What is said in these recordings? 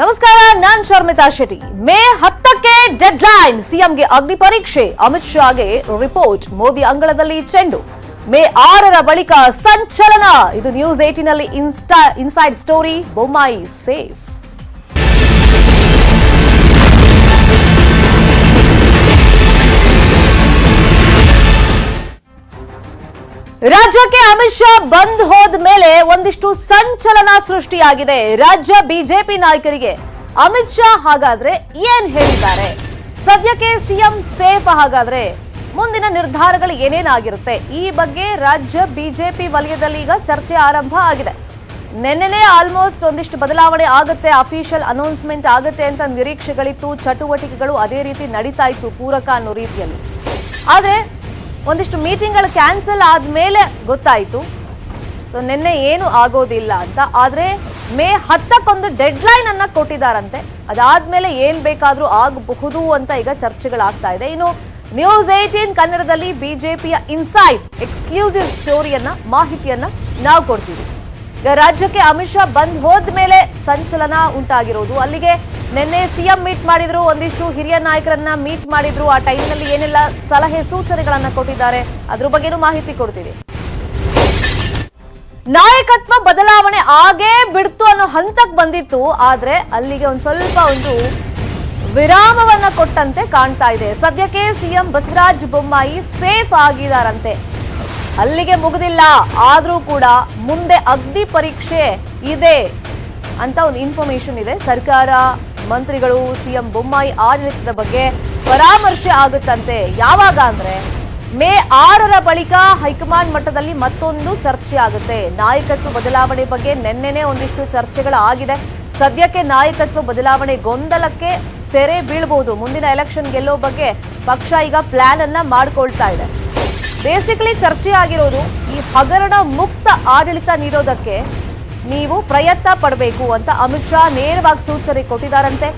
ನಮಸ್ಕಾರ, ನಾನ್ ಶರ್ಮಿತಾ ಶೆಟ್ಟಿ. ಮೇ 10ಕ್ಕೆ ಡೆಡ್ಲೈನ್. ಸಿಎಂಗೆ ಅಗ್ನಿ ಪರೀಕ್ಷೆ, ಅಮಿತ್ ಶಾಗೆ ರಿಪೋರ್ಟ್, ಮೋದಿ ಅಂಗಳದಲ್ಲಿ ಚೆಂಡು. ಮೇ 6ರ ಬಳಿಕ ಸಂಚಲನ. ಇದು ನ್ಯೂಸ್ 18 ನಲ್ಲಿ ಇನ್ಸೈಡ್ ಸ್ಟೋರಿ. ಬೊಮ್ಮಾಯಿ ಸೇಫ್. ರಾಜ್ಯಕ್ಕೆ ಅಮಿತ್ ಶಾ ಬಂದ್ ಹೋದ ಮೇಲೆ ಒಂದಿಷ್ಟು ಸಂಚಲನ ಸೃಷ್ಟಿಯಾಗಿದೆ. ರಾಜ್ಯ ಬಿಜೆಪಿ ನಾಯಕರಿಗೆ ಅಮಿತ್ ಶಾ ಹಾಗಾದ್ರೆ ಏನ್ ಹೇಳಿದ್ದಾರೆ? ಸದ್ಯಕ್ಕೆ ಸಿಎಂ ಸೇಫ್. ಹಾಗಾದ್ರೆ ಮುಂದಿನ ನಿರ್ಧಾರಗಳು ಏನೇನಾಗಿರುತ್ತೆ? ಈ ಬಗ್ಗೆ ರಾಜ್ಯ ಬಿಜೆಪಿ ವಲಯದಲ್ಲಿ ಈಗ ಚರ್ಚೆ ಆರಂಭ ಆಗಿದೆ. ನೆನ್ನೆನೇ ಆಲ್ಮೋಸ್ಟ್ ಒಂದಿಷ್ಟು ಬದಲಾವಣೆ ಆಗುತ್ತೆ, ಅಫಿಷಿಯಲ್ ಅನೌನ್ಸ್ಮೆಂಟ್ ಆಗುತ್ತೆ ಅಂತ ನಿರೀಕ್ಷೆಗಳಿತ್ತು. ಚಟುವಟಿಕೆಗಳು ಅದೇ ರೀತಿ ನಡೀತಾ ಇತ್ತು ಪೂರಕ ಅನ್ನೋ ರೀತಿಯಲ್ಲಿ. ಆದ್ರೆ ಒಂದಿಷ್ಟು ಮೀಟಿಂಗ್ಗಳು ಕ್ಯಾನ್ಸಲ್ ಆದ್ಮೇಲೆ ಗೊತ್ತಾಯ್ತು ಸೊ ನಿನ್ನೆ ಏನು ಆಗೋದಿಲ್ಲ ಅಂತ. ಆದ್ರೆ ಮೇ 10ಕ್ಕೊಂದು ಡೆಡ್ಲೈನ್ ಅನ್ನ ಕೊಟ್ಟಿದ್ದಾರಂತೆ. ಅದಾದ್ಮೇಲೆ ಏನ್ ಬೇಕಾದ್ರೂ ಆಗಬಹುದು ಅಂತ ಈಗ ಚರ್ಚೆಗಳಾಗ್ತಾ ಇದೆ. ಇನ್ನು ನ್ಯೂಸ್ 18 ಕನ್ನಡದಲ್ಲಿ ಬಿಜೆಪಿಯ ಇನ್ಸೈಡ್ ಎಕ್ಸ್ಕ್ಲೂಸಿವ್ ಸ್ಟೋರಿಯನ್ನ, ಮಾಹಿತಿಯನ್ನ ನಾವು ಕೊಡ್ತೀವಿ. ಈಗ ರಾಜ್ಯಕ್ಕೆ ಅಮಿತ್ ಶಾ ಬಂದ್ ಹೋದ್ಮೇಲೆ ಸಂಚಲನ ಉಂಟಾಗಿರೋದು. ಅಲ್ಲಿಗೆ ನಿನ್ನೆ ಸಿಎಂ ಮೀಟ್ ಮಾಡಿದ್ರು, ಒಂದಿಷ್ಟು ಹಿರಿಯ ನಾಯಕರನ್ನ ಮೀಟ್ ಮಾಡಿದ್ರು. ಆ ಟೈಮ್ನಲ್ಲಿ ಏನೆಲ್ಲ ಸಲಹೆ ಸೂಚನೆಗಳನ್ನ ಕೊಟ್ಟಿದ್ದಾರೆ ಅದ್ರ ಬಗ್ಗೆನೂ ಮಾಹಿತಿ ಕೊಡ್ತೀವಿ. ನಾಯಕತ್ವ ಬದಲಾವಣೆ ಆಗೇ ಬಿಡ್ತು ಅನ್ನೋ ಹಂತಕ್ಕೆ ಬಂದಿತ್ತು. ಆದ್ರೆ ಅಲ್ಲಿಗೆ ಒಂದು ವಿರಾಮವನ್ನ ಕೊಟ್ಟಂತೆ ಕಾಣ್ತಾ ಇದೆ. ಸದ್ಯಕ್ಕೆ ಸಿಎಂ ಬಸವರಾಜ ಬೊಮ್ಮಾಯಿ ಸೇಫ್ ಆಗಿದಾರಂತೆ. ಅಲ್ಲಿಗೆ ಮುಗಿದಿಲ್ಲ, ಆದ್ರೂ ಕೂಡ ಮುಂದೆ ಅಗ್ನಿ ಪರೀಕ್ಷೆ ಇದೆ ಅಂತ ಒಂದು ಇನ್ಫಾರ್ಮೇಶನ್ ಇದೆ. ಸರ್ಕಾರ, ಮಂತ್ರಿಗಳು, ಸಿಎಂ ಬೊಮ್ಮಾಯಿ ಆಡಳಿತದ ಬಗ್ಗೆ ಪರಾಮರ್ಶೆ ಆಗುತ್ತಂತೆ. ಯಾವಾಗ ಅಂದ್ರೆ ಮೇ 6ರ ಬಳಿಕ ಹೈಕಮಾಂಡ್ ಮಟ್ಟದಲ್ಲಿ ಮತ್ತೊಂದು ಚರ್ಚೆ ಆಗುತ್ತೆ. ನಾಯಕತ್ವ ಬದಲಾವಣೆ ಬಗ್ಗೆ ನಿನ್ನೆನೇ ಒಂದಿಷ್ಟು ಚರ್ಚೆಗಳು ಆಗಿದೆ. ಸದ್ಯಕ್ಕೆ ನಾಯಕತ್ವ ಬದಲಾವಣೆ ಗೊಂದಲಕ್ಕೆ ತೆರೆ ಬೀಳಬಹುದು. ಮುಂದಿನ ಎಲೆಕ್ಷನ್ ಗೆಲ್ಲೋ ಬಗ್ಗೆ ಪಕ್ಷ ಈಗ ಪ್ಲಾನ್ ಅನ್ನ ಮಾಡ್ಕೊಳ್ತಾ ಇದೆ. ಬೇಸಿಕಲಿ ಚರ್ಚೆ ಆಗಿರೋದು ಈ ಹಗರಣ ಮುಕ್ತ ಆಡಳಿತ ನೀಡೋದಕ್ಕೆ ನೀವು ಪ್ರಯತ್ನ ಪಡಬೇಕು ಅಂತ ಅಮಿತ್ ಶಾ ನೇರವಾಗಿ ಸೂಚನೆ ಕೊಟ್ಟಿದ್ದಾರಂತೆ.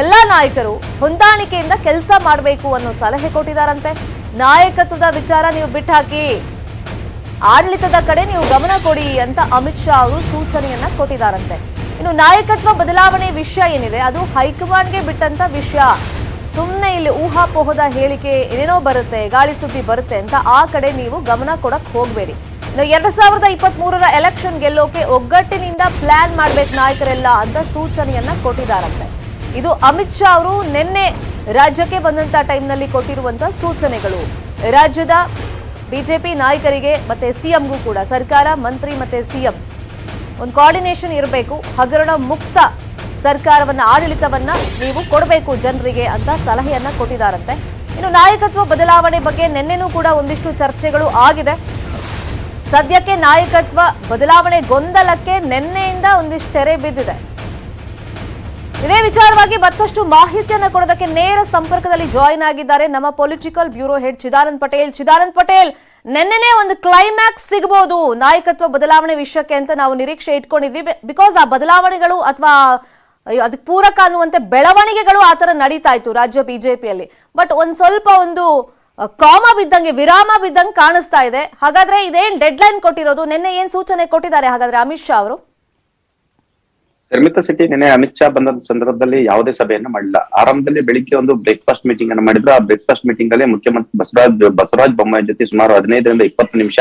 ಎಲ್ಲ ನಾಯಕರು ಹೊಂದಾಣಿಕೆಯಿಂದ ಕೆಲಸ ಮಾಡಬೇಕು ಅನ್ನೋ ಸಲಹೆ ಕೊಟ್ಟಿದ್ದಾರಂತೆ. ನಾಯಕತ್ವದ ವಿಚಾರ ನೀವು ಬಿಟ್ಟಾಕಿ, ಆಡಳಿತದ ಕಡೆ ನೀವು ಗಮನ ಕೊಡಿ ಅಂತ ಅಮಿತ್ ಶಾ ಅವರು ಸೂಚನೆಯನ್ನ ಕೊಟ್ಟಿದ್ದಾರಂತೆ. ಇನ್ನು ನಾಯಕತ್ವ ಬದಲಾವಣೆ ವಿಷಯ ಏನಿದೆ ಅದು ಹೈಕಮಾಂಡ್ಗೆ ಬಿಟ್ಟಂತ ವಿಷಯ. ಸುಮ್ಮನೆ ಇಲ್ಲಿ ಊಹಾಪೋಹದ ಹೇಳಿಕೆ ಏನೇನೋ ಬರುತ್ತೆ, ಗಾಳಿ ಸುದ್ದಿ ಬರುತ್ತೆ ಅಂತ ಆ ಕಡೆ ನೀವು ಗಮನ ಕೊಡಕ್ ಹೋಗ್ಬೇಡಿ. 2023ರ ಎಲೆಕ್ಷನ್ ಗೆಲ್ಲೋಕೆ ಒಗ್ಗಟ್ಟಿನಿಂದ ಪ್ಲಾನ್ ಮಾಡ್ಬೇಕು ನಾಯಕರೆಲ್ಲ ಅಂತ ಸೂಚನೆಯನ್ನ ಕೊಟ್ಟಿದ್ದಾರಂತೆ. ಇದು ಅಮಿತ್ ಶಾ ಅವರು ನಿನ್ನೆ ರಾಜ್ಯಕ್ಕೆ ಬಂದಂತ ಟೈಮ್ನಲ್ಲಿ ಕೊಟ್ಟಿರುವಂತ ಸೂಚನೆಗಳು. ರಾಜ್ಯದ ಬಿಜೆಪಿ ನಾಯಕರಿಗೆ ಮತ್ತೆ ಸಿಎಂಗೂ ಕೂಡ, ಸರ್ಕಾರ, ಮಂತ್ರಿ ಮತ್ತೆ ಸಿಎಂ ಒಂದು ಕೋಆರ್ಡಿನೇಷನ್ ಇರಬೇಕು. ಹಗರಣ ಮುಕ್ತ ಸರ್ಕಾರವನ್ನ, ಆಡಳಿತವನ್ನ ನೀವು ಕೊಡಬೇಕು ಜನರಿಗೆ ಅಂತ ಸಲಹೆಯನ್ನ ಕೊಟ್ಟಿದ್ದಾರಂತೆ. ಇನ್ನು ನಾಯಕತ್ವ ಬದಲಾವಣೆ ಬಗ್ಗೆ ನಿನ್ನೆನೂ ಕೂಡ ಒಂದಿಷ್ಟು ಚರ್ಚೆಗಳು ಆಗಿದೆ. ಸದ್ಯಕ್ಕೆ ನಾಯಕತ್ವ ಬದಲಾವಣೆ ಗೊಂದಲಕ್ಕೆ ನಿನ್ನೆಯಿಂದ ಒಂದಿಷ್ಟು ತೆರೆ ಬಿದ್ದಿದೆ. ಇದೇ ವಿಚಾರವಾಗಿ ಮತ್ತಷ್ಟು ಮಾಹಿತಿಯನ್ನ ಕೊಡೋದಕ್ಕೆ ನೇರ ಸಂಪರ್ಕದಲ್ಲಿ ಜಾಯಿನ್ ಆಗಿದ್ದಾರೆ ನಮ್ಮ political bureau head Chidanand Patel. Chidanand Patel, ನಿನ್ನೆನೇ ಒಂದು ಕ್ಲೈಮ್ಯಾಕ್ಸ್ ಸಿಗಬಹುದು ನಾಯಕತ್ವ ಬದಲಾವಣೆ ವಿಷಯಕ್ಕೆ ಅಂತ ನಾವು ನಿರೀಕ್ಷೆ ಇಟ್ಕೊಂಡಿದ್ವಿ. ಬಿಕಾಸ್ ಆ ಬದಲಾವಣೆಗಳು ಅಥವಾ ಅದಕ್ಕೆ ಪೂರಕ ಅನ್ನುವಂತೆ ಬೆಳವಣಿಗೆಗಳು ಆತರ ನಡೀತಾ ಇತ್ತು ರಾಜ್ಯ ಬಿಜೆಪಿಯಲ್ಲಿ. ಬಟ್ ಒಂದು ಕಾಮ ಬಿದ್ದಂಗೆ, ವಿರಾಮ ಬಿದ್ದಂಗೆ ಕಾಣಿಸ್ತಾ ಇದೆ. ಹಾಗಾದ್ರೆ ಇದೇನ್ ಡೆಡ್ಲೈನ್ ಕೊಟ್ಟಿರೋದು? ನಿನ್ನೆ ಏನ್ ಸೂಚನೆ ಕೊಟ್ಟಿದ್ದಾರೆ ಹಾಗಾದ್ರೆ ಅಮಿತ್ ಶಾ ಅವರು? ಶರ್ಮಿತಾ ಶೆಟ್ಟಿ, ನಿನ್ನೆ ಅಮಿತ್ ಶಾ ಬಂದ ಸಂದರ್ಭದಲ್ಲಿ ಯಾವುದೇ ಸಭೆಯನ್ನ ಮಾಡಿಲ್ಲ. ಆರಂಭದಲ್ಲಿ ಬೆಳಿಗ್ಗೆ ಒಂದು ಬ್ರೇಕ್ಫಾಸ್ಟ್ ಮೀಟಿಂಗ್ ಅನ್ನು ಮಾಡಿದ್ರು. ಆ ಬ್ರೇಕ್ಫಾಸ್ಟ್ ಮೀಟಿಂಗ್ ಅಲ್ಲಿ ಮುಖ್ಯಮಂತ್ರಿ ಬಸವರಾಜ ಬೊಮ್ಮಾಯಿ ಜೊತೆ ಸುಮಾರು 15ರಿಂದ 20 ನಿಮಿಷ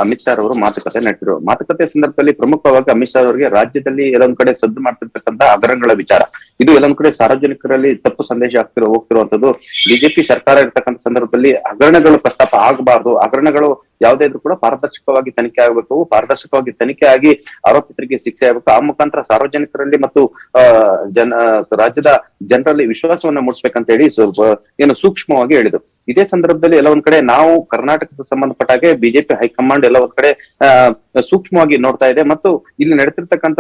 ಅಮಿತ್ ಶಾ ಅವರು ಮಾತುಕತೆ ನಡೆಸಿದ್ರು. ಮಾತುಕತೆ ಸಂದರ್ಭದಲ್ಲಿ ಪ್ರಮುಖವಾಗಿ ಅಮಿತ್ ಶಾ ಅವರಿಗೆ ರಾಜ್ಯದಲ್ಲಿ ಎಲ್ಲೊಂದ್ ಕಡೆ ಸದ್ದು ಮಾಡ್ತಿರ್ತಕ್ಕಂಥ ಹಗರಣಗಳ ವಿಚಾರ, ಇದು ಎಲ್ಲೊಂದ್ ಕಡೆ ಸಾರ್ವಜನಿಕರಲ್ಲಿ ತಪ್ಪು ಸಂದೇಶ ಹೋಗ್ತಿರುವಂತದ್ದು. ಬಿಜೆಪಿ ಸರ್ಕಾರ ಇರ್ತಕ್ಕಂಥ ಸಂದರ್ಭದಲ್ಲಿ ಹಗರಣಗಳು ಪ್ರಸ್ತಾಪ ಆಗಬಾರ್ದು, ಹಗರಣಗಳು ಯಾವುದೇ ಇದ್ರೂ ಕೂಡ ಪಾರದರ್ಶಕವಾಗಿ ತನಿಖೆ ಆಗಬೇಕು, ಪಾರದರ್ಶಕವಾಗಿ ತನಿಖೆ ಆಗಿ ಆರೋಪಿತರಿಗೆ ಶಿಕ್ಷೆ ಆಗಬೇಕು. ಆ ಮುಖಾಂತರ ಸಾರ್ವಜನಿಕರಲ್ಲಿ ಮತ್ತು ರಾಜ್ಯದ ಜನರಲ್ಲಿ ವಿಶ್ವಾಸವನ್ನ ಮೂಡಿಸ್ಬೇಕಂತ ಹೇಳಿ ಏನು ಸೂಕ್ಷ್ಮವಾಗಿ ಹೇಳಿದ್ರು. ಇದೇ ಸಂದರ್ಭದಲ್ಲಿ ಎಲ್ಲ ಒಂದ್ ಕಡೆ ನಾವು ಕರ್ನಾಟಕದ ಸಂಬಂಧಪಟ್ಟಾಗೆ ಬಿಜೆಪಿ ಹೈಕಮಾಂಡ್ ಎಲ್ಲ ಒಂದ್ ಕಡೆ ಸೂಕ್ಷ್ಮವಾಗಿ ನೋಡ್ತಾ ಇದೆ. ಮತ್ತು ಇಲ್ಲಿ ನಡೆತಿರ್ತಕ್ಕಂಥ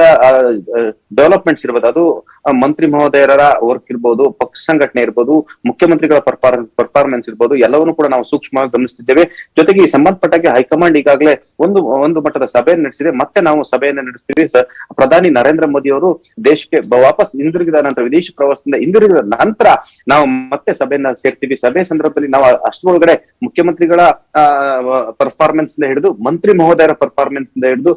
ಡೆವಲಪ್ಮೆಂಟ್ಸ್ ಇರ್ಬೋದು, ಅದು ಮಂತ್ರಿ ಮಹೋದಯರ ವರ್ಕ್ ಇರ್ಬೋದು, ಪಕ್ಷ ಸಂಘಟನೆ ಇರ್ಬೋದು, ಮುಖ್ಯಮಂತ್ರಿಗಳ ಪರ್ಫಾರ್ಮೆನ್ಸ್ ಇರ್ಬೋದು, ಎಲ್ಲವನ್ನೂ ಕೂಡ ನಾವು ಸೂಕ್ಷ್ಮವಾಗಿ ಗಮನಿಸ್ತಿದ್ದೇವೆ. ಜೊತೆಗೆ ಈ ಸಂಬಂಧಪಟ್ಟಾಗೆ ಹೈಕಮಾಂಡ್ ಈಗಾಗಲೇ ಒಂದು ಮಟ್ಟದ ಸಭೆಯನ್ನು ನಡೆಸಿದೆ. ಮತ್ತೆ ನಾವು ಸಭೆಯನ್ನು ನಡೆಸ್ತೀವಿ. ಪ್ರಧಾನಿ ನರೇಂದ್ರ ಮೋದಿ ಅವರು ದೇಶಕ್ಕೆ ವಾಪಸ್ ಹಿಂದಿರುಗಿದ ನಂತರ, ವಿದೇಶಿ ಪ್ರವಾಸದಿಂದ ಹಿಂದಿರುಗಿದ ನಂತರ ನಾವು ಮತ್ತೆ ಸಭೆಯನ್ನ ಸೇರ್ತೀವಿ. ಸಭೆ ಸಂದರ್ಭದಲ್ಲಿ ನಾವು ಅಷ್ಟರೊಳಗಡೆ ಮುಖ್ಯಮಂತ್ರಿಗಳ ಪರ್ಫಾರ್ಮೆನ್ಸ್ ಹಿಡಿದು ಮಂತ್ರಿ ಮಹೋದಯರ ಪರ್ಫಾರ್ಮೆನ್ಸ್ ಮ್ಯಾನೇಜ್ಮೆಂಟ್ ಹಿಡಿದು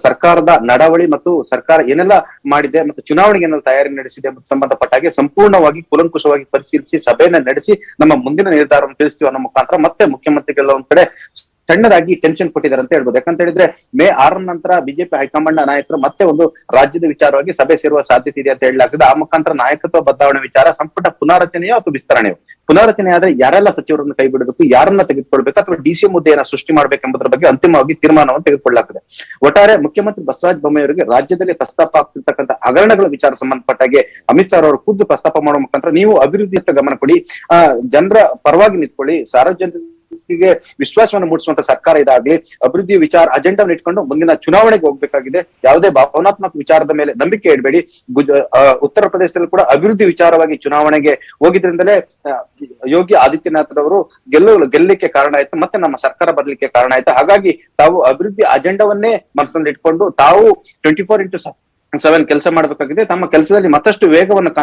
ಸರ್ಕಾರದ ನಡವಳಿ ಮತ್ತು ಸರ್ಕಾರ ಏನೆಲ್ಲ ಮಾಡಿದೆ ಮತ್ತು ಚುನಾವಣೆಗೆ ಏನೆಲ್ಲ ತಯಾರಿ ನಡೆಸಿದೆ ಮತ್ತು ಸಂಬಂಧಪಟ್ಟ ಹಾಗೆ ಸಂಪೂರ್ಣವಾಗಿ ಕೂಲಂಕುಷವಾಗಿ ಪರಿಶೀಲಿಸಿ ಸಭೆಯನ್ನ ನಡೆಸಿ ನಮ್ಮ ಮುಂದಿನ ನಿರ್ಧಾರವನ್ನು ತಿಳಿಸ್ತೀವಿ ಅನ್ನೋ ಮುಖಾಂತರ ಮತ್ತೆ ಮುಖ್ಯಮಂತ್ರಿಗಳ ಒಂದ್ ಕಡೆ ಸಣ್ಣದಾಗಿ ಟೆನ್ಷನ್ ಕೊಟ್ಟಿದ್ದಾರೆ ಅಂತ ಹೇಳ್ಬೋದು. ಯಾಕಂತ ಹೇಳಿದ್ರೆ ಮೇ 6 ನಂತರ ಬಿಜೆಪಿ ಹೈಕಮಾಂಡ್ ನಾಯಕರು ಮತ್ತೆ ಒಂದು ರಾಜ್ಯದ ವಿಚಾರವಾಗಿ ಸಭೆ ಸೇರುವ ಸಾಧ್ಯತೆ ಇದೆ ಅಂತ ಹೇಳಲಾಗ್ತದೆ. ಆ ಮುಖಾಂತರ ನಾಯಕತ್ವ ಬದಲಾವಣೆ ವಿಚಾರ, ಸಂಪುಟ ಪುನಾರಚನೆಯೋ ಅಥವಾ ವಿಸ್ತರಣೆಯೋ, ಪುನಾರಚನೆ ಆದ್ರೆ ಯಾರೆಲ್ಲ ಸಚಿವರನ್ನು ಕೈ ಬಿಡಬೇಕು, ಯಾರನ್ನ ತೆಗೆದುಕೊಳ್ಬೇಕು ಅಥವಾ ಡಿಸಿ ಹುದ್ದೆಯನ್ನ ಸೃಷ್ಟಿ ಮಾಡ್ಬೇಕೆಂಬುದರ ಬಗ್ಗೆ ಅಂತಿಮವಾಗಿ ತೀರ್ಮಾನವನ್ನು ತೆಗೆದುಕೊಳ್ಳಲಾಗ್ತದೆ. ಒಟ್ಟಾರೆ ಮುಖ್ಯಮಂತ್ರಿ ಬಸವರಾಜ ಬೊಮ್ಮಾಯಿ ಅವರಿಗೆ ರಾಜ್ಯದಲ್ಲಿ ಪ್ರಸ್ತಾಪ ಆಗ್ತಿರ್ತಕ್ಕಂಥ ಹಗರಣಗಳ ವಿಚಾರ ಸಂಬಂಧಪಟ್ಟಾಗೆ ಅಮಿತ್ ಶಾ ಅವರು ಖುದ್ದು ಪ್ರಸ್ತಾಪ ಮಾಡುವ ಮುಖಾಂತರ ನೀವು ಅಭಿವೃದ್ಧಿಯತ್ತ ಗಮನ ಕೊಡಿ, ಜನರ ಪರವಾಗಿ ನಿಂತ್ಕೊಳ್ಳಿ, ಸಾರ್ವಜನಿಕರಿಗೆ ವಿಶ್ವಾಸವನ್ನು ಮೂಡಿಸುವಂತ ಸರ್ಕಾರ ಇದಾಗ್ಲಿ, ಅಭಿವೃದ್ಧಿ ವಿಚಾರ ಅಜೆಂಡಾವನ್ನು ಇಟ್ಕೊಂಡು ಮುಂದಿನ ಚುನಾವಣೆಗೆ ಹೋಗ್ಬೇಕಾಗಿದೆ. ಯಾವುದೇ ಭಾವನಾತ್ಮಕ ವಿಚಾರದ ಮೇಲೆ ನಂಬಿಕೆ ಇಡಬೇಡಿ. ಉತ್ತರ ಪ್ರದೇಶದಲ್ಲಿ ಕೂಡ ಅಭಿವೃದ್ಧಿ ವಿಚಾರವಾಗಿ ಚುನಾವಣೆಗೆ ಹೋಗಿದ್ರಿಂದಲೇ ಯೋಗಿ ಆದಿತ್ಯನಾಥ್ ಅವರು ಗೆಲ್ಲಲಿಕ್ಕೆ ಕಾರಣ ಆಯ್ತು, ಮತ್ತೆ ನಮ್ಮ ಸರ್ಕಾರ ಬರ್ಲಿಕ್ಕೆ ಕಾರಣ ಆಯ್ತು. ಹಾಗಾಗಿ ತಾವು ಅಭಿವೃದ್ಧಿ ಅಜೆಂಡವನ್ನೇ ಮನಸ್ಸಲ್ಲಿ ಇಟ್ಕೊಂಡು ತಾವು 24x7 ಕೆಲಸ ಮಾಡ್ಬೇಕಾಗಿದೆ. ತಮ್ಮ ಕೆಲಸದಲ್ಲಿ ಮತ್ತಷ್ಟು ವೇಗವನ್ನು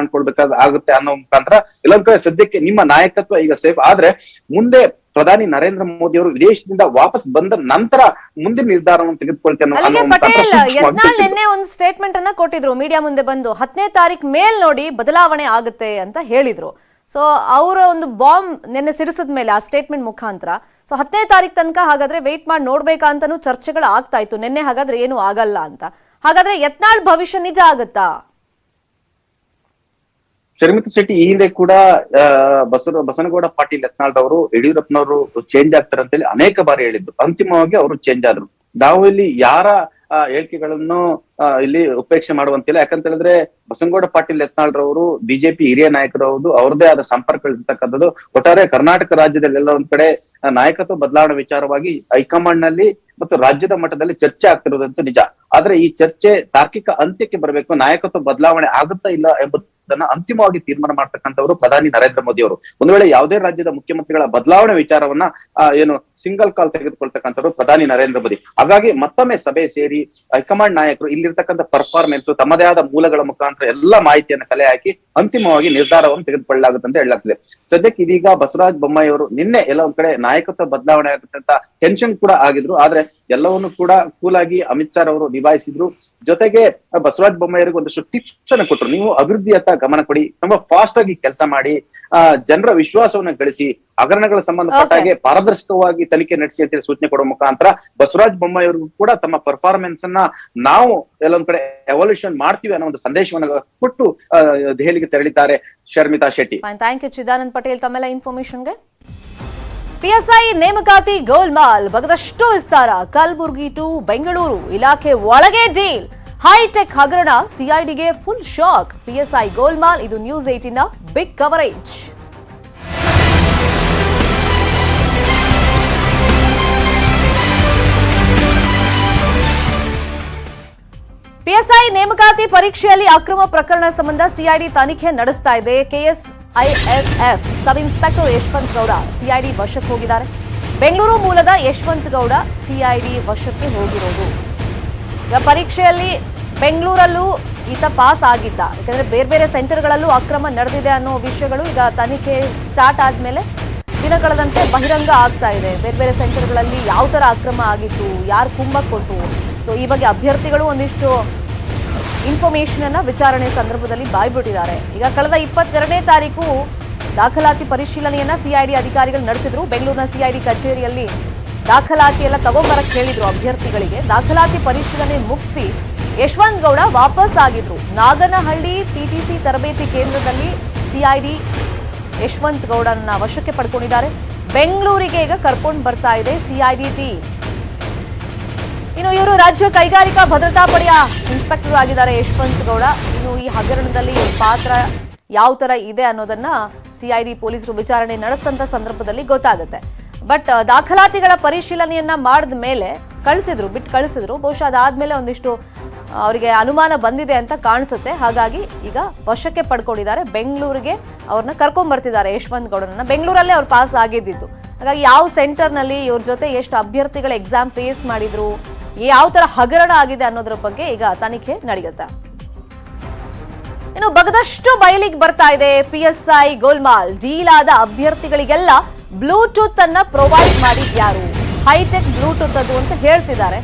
ಆಗುತ್ತೆ ಅನ್ನೋ ಮುಖಾಂತರ ಎಲ್ಲೊಂದ್ ಕಡೆ ಸದ್ಯಕ್ಕೆ ನಿಮ್ಮ ನಾಯಕತ್ವ ಈಗ ಸೇಫ್ ಆದ್ರೆ ಮುಂದೆ ಪ್ರಧಾನಿ ನರೇಂದ್ರ ಮೋದಿ ಅವರು ವಿದೇಶದಿಂದ ವಾಪಸ್ ಬಂದ ನಂತರ ಮುಂದಿನ ನಿರ್ಧಾರವನ್ನು ತೆಗೆದುಕೊಳ್ತೇನೆ. ಪಟೇಲ್ ಯತ್ನಾಳ್ ನಿನ್ನೆ ಒಂದು ಸ್ಟೇಟ್ಮೆಂಟ್ ಅನ್ನ ಕೊಟ್ಟಿದ್ರು ಮೀಡಿಯಾ ಮುಂದೆ ಬಂದು, 10ನೇ ತಾರೀಕು ಮೇಲ್ ನೋಡಿ ಬದಲಾವಣೆ ಆಗುತ್ತೆ ಅಂತ ಹೇಳಿದ್ರು. ಸೊ ಅವರ ಒಂದು ಬಾಂಬ್ ನಿನ್ನೆ ಸಿಡಿಸಿದ ಮೇಲೆ ಆ ಸ್ಟೇಟ್ಮೆಂಟ್ ಮುಖಾಂತರ ಸೊ 10ನೇ ತಾರೀಕು ತನಕ ಹಾಗಾದ್ರೆ ವೇಟ್ ಮಾಡಿ ನೋಡ್ಬೇಕಾ ಅಂತಾನು ಚರ್ಚೆಗಳು ಆಗ್ತಾ ಇತ್ತು. ನಿನ್ನೆ ಹಾಗಾದ್ರೆ ಏನು ಆಗಲ್ಲ ಅಂತ. ಹಾಗಾದ್ರೆ ಯತ್ನಾಳ್ ಭವಿಷ್ಯ ನಿಜ ಆಗುತ್ತಾ? ಶರ್ಮಿತಾ ಶೆಟ್ಟಿ ಈ ಹಿಂದೆ ಕೂಡ ಬಸನಗೌಡ ಪಾಟೀಲ್ ಯತ್ನಾಳ್ ಅವರು ಯಡಿಯೂರಪ್ಪನವರು ಚೇಂಜ್ ಆಗ್ತಾರೆ ಅಂತೇಳಿ ಅನೇಕ ಬಾರಿ ಹೇಳಿದ್ರು. ಅಂತಿಮವಾಗಿ ಅವರು ಚೇಂಜ್ ಆದ್ರು. ನಾವು ಇಲ್ಲಿ ಯಾರ ಹೇಳಿಕೆಗಳನ್ನು ಇಲ್ಲಿ ಉಪೇಕ್ಷೆ ಮಾಡುವಂತಿಲ್ಲ. ಯಾಕಂತ ಹೇಳಿದ್ರೆ ಬಸನಗೌಡ ಪಾಟೀಲ್ ಯತ್ನಾಳ್ ರವರು ಬಿಜೆಪಿ ಹಿರಿಯ ನಾಯಕರು ಹೌದು, ಅವ್ರದೇ ಆದ ಸಂಪರ್ಕಗಳಿರ್ತಕ್ಕಂಥದ್ದು. ಒಟ್ಟಾರೆ ಕರ್ನಾಟಕ ರಾಜ್ಯದಲ್ಲೆಲ್ಲ ಒಂದ್ ಕಡೆ ನಾಯಕತ್ವ ಬದಲಾವಣೆ ವಿಚಾರವಾಗಿ ಹೈಕಮಾಂಡ್ ನಲ್ಲಿ ಮತ್ತು ರಾಜ್ಯದ ಮಟ್ಟದಲ್ಲಿ ಚರ್ಚೆ ಆಗ್ತಿರೋದಂತೂ ನಿಜ. ಆದ್ರೆ ಈ ಚರ್ಚೆ ತಾರ್ಕಿಕ ಅಂತ್ಯಕ್ಕೆ ಬರಬೇಕು. ನಾಯಕತ್ವ ಬದಲಾವಣೆ ಆಗುತ್ತಾ ಇಲ್ಲ ಎಂಬುದನ್ನ ಅಂತಿಮವಾಗಿ ತೀರ್ಮಾನ ಮಾಡ್ತಕ್ಕಂಥವ್ರು ಪ್ರಧಾನಿ ನರೇಂದ್ರ ಮೋದಿ ಅವರು. ಒಂದು ವೇಳೆ ಯಾವುದೇ ರಾಜ್ಯದ ಮುಖ್ಯಮಂತ್ರಿಗಳ ಬದಲಾವಣೆ ವಿಚಾರವನ್ನ ಏನು ಸಿಂಗಲ್ ಕಾಲ್ ತೆಗೆದುಕೊಳ್ತಕ್ಕಂಥವ್ರು ಪ್ರಧಾನಿ ನರೇಂದ್ರ ಮೋದಿ. ಹಾಗಾಗಿ ಮತ್ತೊಮ್ಮೆ ಸಭೆ ಸೇರಿ ಹೈಕಮಾಂಡ್ ನಾಯಕರು ಇಲ್ಲಿರ್ತಕ್ಕಂಥ ಪರ್ಫಾರ್ಮೆನ್ಸ್ ತಮ್ಮದೇ ಆದ ಮೂಲಗಳ ಮುಖಾಂತರ ಎಲ್ಲಾ ಮಾಹಿತಿಯನ್ನು ಕಲೆ ಹಾಕಿ ಅಂತಿಮವಾಗಿ ನಿರ್ಧಾರವನ್ನು ತೆಗೆದುಕೊಳ್ಳಲಾಗುತ್ತೆ ಅಂತ ಹೇಳಲಾಗ್ತದೆ. ಸದ್ಯಕ್ಕೆ ಇದೀಗ ಬಸವರಾಜ ಬೊಮ್ಮಾಯಿ ಅವರು ನಿನ್ನೆ ಎಲ್ಲ ಒಂದ್ ಕಡೆ ನಾಯಕತ್ವ ಬದಲಾವಣೆ ಆಗುತ್ತೆ ಅಂತ ಟೆನ್ಷನ್ ಕೂಡ ಆಗಿದ್ರು. ಆದ್ರೆ ಎಲ್ಲವನ್ನು ಕೂಡ ಕೂಲ್ ಆಗಿ ಅಮಿತ್ ಶಾ ಅವರು ನಿಭಾಯಿಸಿದ್ರು. ಜೊತೆಗೆ ಬಸವರಾಜ ಬೊಮ್ಮಾಯಿ ಅವರಿಗೆ ಒಂದಷ್ಟು ಟಿಪ್ಸ್ ಅನ್ನು ಕೊಟ್ಟರು. ನೀವು ಅಭಿವೃದ್ಧಿಯತ್ತ ಗಮನ ಕೊಡಿ, ತುಂಬಾ ಫಾಸ್ಟ್ ಆಗಿ ಕೆಲಸ ಮಾಡಿ, ಜನರ ವಿಶ್ವಾಸವನ್ನ ಗಳಿಸಿ, ಹಗರಣಗಳ ಸಂಬಂಧಪಟ್ಟಾಗೆ ಪಾರದರ್ಶಕವಾಗಿ ತನಿಖೆ ನಡೆಸಿ ಅಂತೇಳಿ ಸೂಚನೆ ಕೊಡುವ ಮುಖಾಂತರ ಬಸವರಾಜ ಬೊಮ್ಮಾಯಿ ಅವರಿಗೂ ಕೂಡ ತಮ್ಮ ಪರ್ಫಾರ್ಮೆನ್ಸ್ ಅನ್ನ ನಾವು ಎಲ್ಲೊಂದ್ ಕಡೆ ಎವಲ್ಯೂಷನ್ ಮಾಡ್ತೀವಿ ಅನ್ನೋ ಒಂದು ಸಂದೇಶವನ್ನ ಕೊಟ್ಟು ದೆಹಲಿಗೆ ತೆರಳಿದ್ದಾರೆ ಶರ್ಮಿತಾ ಶೆಟ್ಟಿ. ಥ್ಯಾಂಕ್ ಯು ಚಿದಾನಂದ್ ಪಟೇಲ್ ತಮ್ಮೆಲ್ಲ ಇನ್ಫಾರ್ಮೇಶನ್ಗೆ. ಪಿಎಸ್ಐ ನೇಮಕಾತಿ ಗೋಲ್ಮಾಲ್ ಬಗದಷ್ಟು ವಿಸ್ತಾರ. ಕಲಬುರಗಿ ಟು ಬೆಂಗಳೂರು ಇಲಾಖೆ ಒಳಗೆ ಡೀಲ್. ಹೈಟೆಕ್ ಹಗರಣ, ಸಿಐಡಿಗೆ ಫುಲ್ ಶಾಕ್. ಪಿಎಸ್ಐ ಗೋಲ್ಮಾಲ್. ಇದು ನ್ಯೂಸ್ 18ನ ಬಿಗ್ ಕವರೇಜ್. ಪಿಎಸ್ಐ ನೇಮಕಾತಿ ಪರೀಕ್ಷೆಯಲ್ಲಿ ಅಕ್ರಮ ಪ್ರಕರಣ ಸಂಬಂಧ ಸಿಐಡಿ ತನಿಖೆ ನಡೆಸ್ತಾ ಇದೆ. KSISF sub inspector Yashwant Gowda CID ವಶಕ್ಕೆ ಹೋಗಿದ್ದಾರೆ. ಬೆಂಗಳೂರು ಮೂಲದ ಯಶವಂತ್ ಗೌಡ ಸಿಐಡಿ ವಶಕ್ಕೆ ಹೋಗಿರೋದು. ಈಗ ಪರೀಕ್ಷೆಯಲ್ಲಿ ಬೆಂಗಳೂರಲ್ಲೂ ಈತ ಪಾಸ್ ಆಗಿದ್ದ. ಯಾಕಂದ್ರೆ ಬೇರೆ ಬೇರೆ ಸೆಂಟರ್ಗಳಲ್ಲೂ ಅಕ್ರಮ ನಡೆದಿದೆ ಅನ್ನೋ ವಿಷಯಗಳು ಈಗ ತನಿಖೆ ಸ್ಟಾರ್ಟ್ ಆದ್ಮೇಲೆ ದಿನಗಳದಂತೆ ಬಹಿರಂಗ ಆಗ್ತಾ ಇದೆ. ಬೇರೆ ಬೇರೆ ಸೆಂಟರ್ಗಳಲ್ಲಿ ಯಾವ ತರ ಅಕ್ರಮ ಆಗಿತ್ತು, ಯಾರು ಕುಂಭಕ್ಕೆ ಕೊಟ್ಟು, ಸೊ ಈ ಬಗ್ಗೆ ಅಭ್ಯರ್ಥಿಗಳು ಒಂದಿಷ್ಟು ಇನ್ಫಾರ್ಮೇಶನ್ ಅನ್ನ ವಿಚಾರಣೆ ಸಂದರ್ಭದಲ್ಲಿ ಬಾಯ್ಬಿಟ್ಟಿದ್ದಾರೆ. ಈಗ ಕಳೆದ 22ನೇ ತಾರೀಕು ದಾಖಲಾತಿ ಪರಿಶೀಲನೆಯನ್ನ ಸಿಐಡಿ ಅಧಿಕಾರಿಗಳು ನಡೆಸಿದ್ರು. ಬೆಂಗಳೂರಿನ ಸಿಐಡಿ ಕಚೇರಿಯಲ್ಲಿ ದಾಖಲಾತಿ ಎಲ್ಲ ತಗೊಂಬರಕ್ಕೆ ಹೇಳಿದ್ರು ಅಭ್ಯರ್ಥಿಗಳಿಗೆ. ದಾಖಲಾತಿ ಪರಿಶೀಲನೆ ಮುಗಿಸಿ ಯಶವಂತ್ ಗೌಡ ವಾಪಸ್ ಆಗಿದ್ರು. ನಾಗನಹಳ್ಳಿ ಟಿಟಿಸಿ ತರಬೇತಿ ಕೇಂದ್ರದಲ್ಲಿ ಸಿಐಡಿ ಯಶವಂತ್ ಗೌಡನ ವಶಕ್ಕೆ ಪಡ್ಕೊಂಡಿದ್ದಾರೆ. ಬೆಂಗಳೂರಿಗೆ ಈಗ ಕರ್ಕೊಂಡು ಬರ್ತಾ ಇದೆ ಸಿಐಡಿ ಟೀಮ್. ಇನ್ನು ಇವರು ರಾಜ್ಯ ಕೈಗಾರಿಕಾ ಭದ್ರತಾ ಪಡೆಯ ಇನ್ಸ್ಪೆಕ್ಟರ್ ಆಗಿದ್ದಾರೆ ಯಶವಂತ್ ಗೌಡ. ಇನ್ನು ಈ ಹಗರಣದಲ್ಲಿ ಪಾತ್ರ ಯಾವ ತರ ಇದೆ ಅನ್ನೋದನ್ನ ಸಿಐಡಿ ಪೊಲೀಸರು ವಿಚಾರಣೆ ನಡೆಸಿದಂತ ಸಂದರ್ಭದಲ್ಲಿ ಗೊತ್ತಾಗುತ್ತೆ. ಬಟ್ ದಾಖಲಾತಿಗಳ ಪರಿಶೀಲನೆಯನ್ನ ಮಾಡಿದ ಮೇಲೆ ಬಿಟ್ಟು ಕಳಿಸಿದ್ರು. ಬಹುಶಃ ಅದಾದ್ಮೇಲೆ ಒಂದಿಷ್ಟು ಅವರಿಗೆ ಅನುಮಾನ ಬಂದಿದೆ ಅಂತ ಕಾಣಿಸುತ್ತೆ. ಹಾಗಾಗಿ ಈಗ ವಶಕ್ಕೆ ಪಡ್ಕೊಂಡಿದ್ದಾರೆ. ಬೆಂಗಳೂರಿಗೆ ಅವ್ರನ್ನ ಕರ್ಕೊಂಡ್ ಬರ್ತಿದ್ದಾರೆ ಯಶವಂತ್ ಗೌಡರನ್ನ. ಬೆಂಗಳೂರಲ್ಲೇ ಅವ್ರು ಪಾಸ್ ಆಗಿದ್ದಿದ್ದು. ಹಾಗಾಗಿ ಯಾವ ಸೆಂಟರ್ನಲ್ಲಿ ಇವ್ರ ಜೊತೆ ಎಷ್ಟು ಅಭ್ಯರ್ಥಿಗಳ ಎಕ್ಸಾಮ್ ಫೇಸ್ ಮಾಡಿದ್ರು, ಯಾವ ತರ ಹಗರಣ ಆಗಿದೆ ಅನ್ನೋದ್ರ ಬಗ್ಗೆ ಈಗ ತನಿಖೆ ನಡೆಯುತ್ತೆ. ಇನ್ನು ಬಗದಷ್ಟು ಬಯಲಿಗೆ ಬರ್ತಾ ಇದೆ ಪಿಎಸ್ಐ ಗೋಲ್ಮಾಲ್. ಡೀಲ್ ಆದ ಅಭ್ಯರ್ಥಿಗಳಿಗೆಲ್ಲ ಬ್ಲೂಟೂತ್ ಅನ್ನ ಪ್ರೊವೈಡ್ ಮಾಡಿದ್ಯಾರು? ಹೈಟೆಕ್ ಬ್ಲೂಟೂತ್ ಅದು ಅಂತ ಹೇಳ್ತಿದ್ದಾರೆ.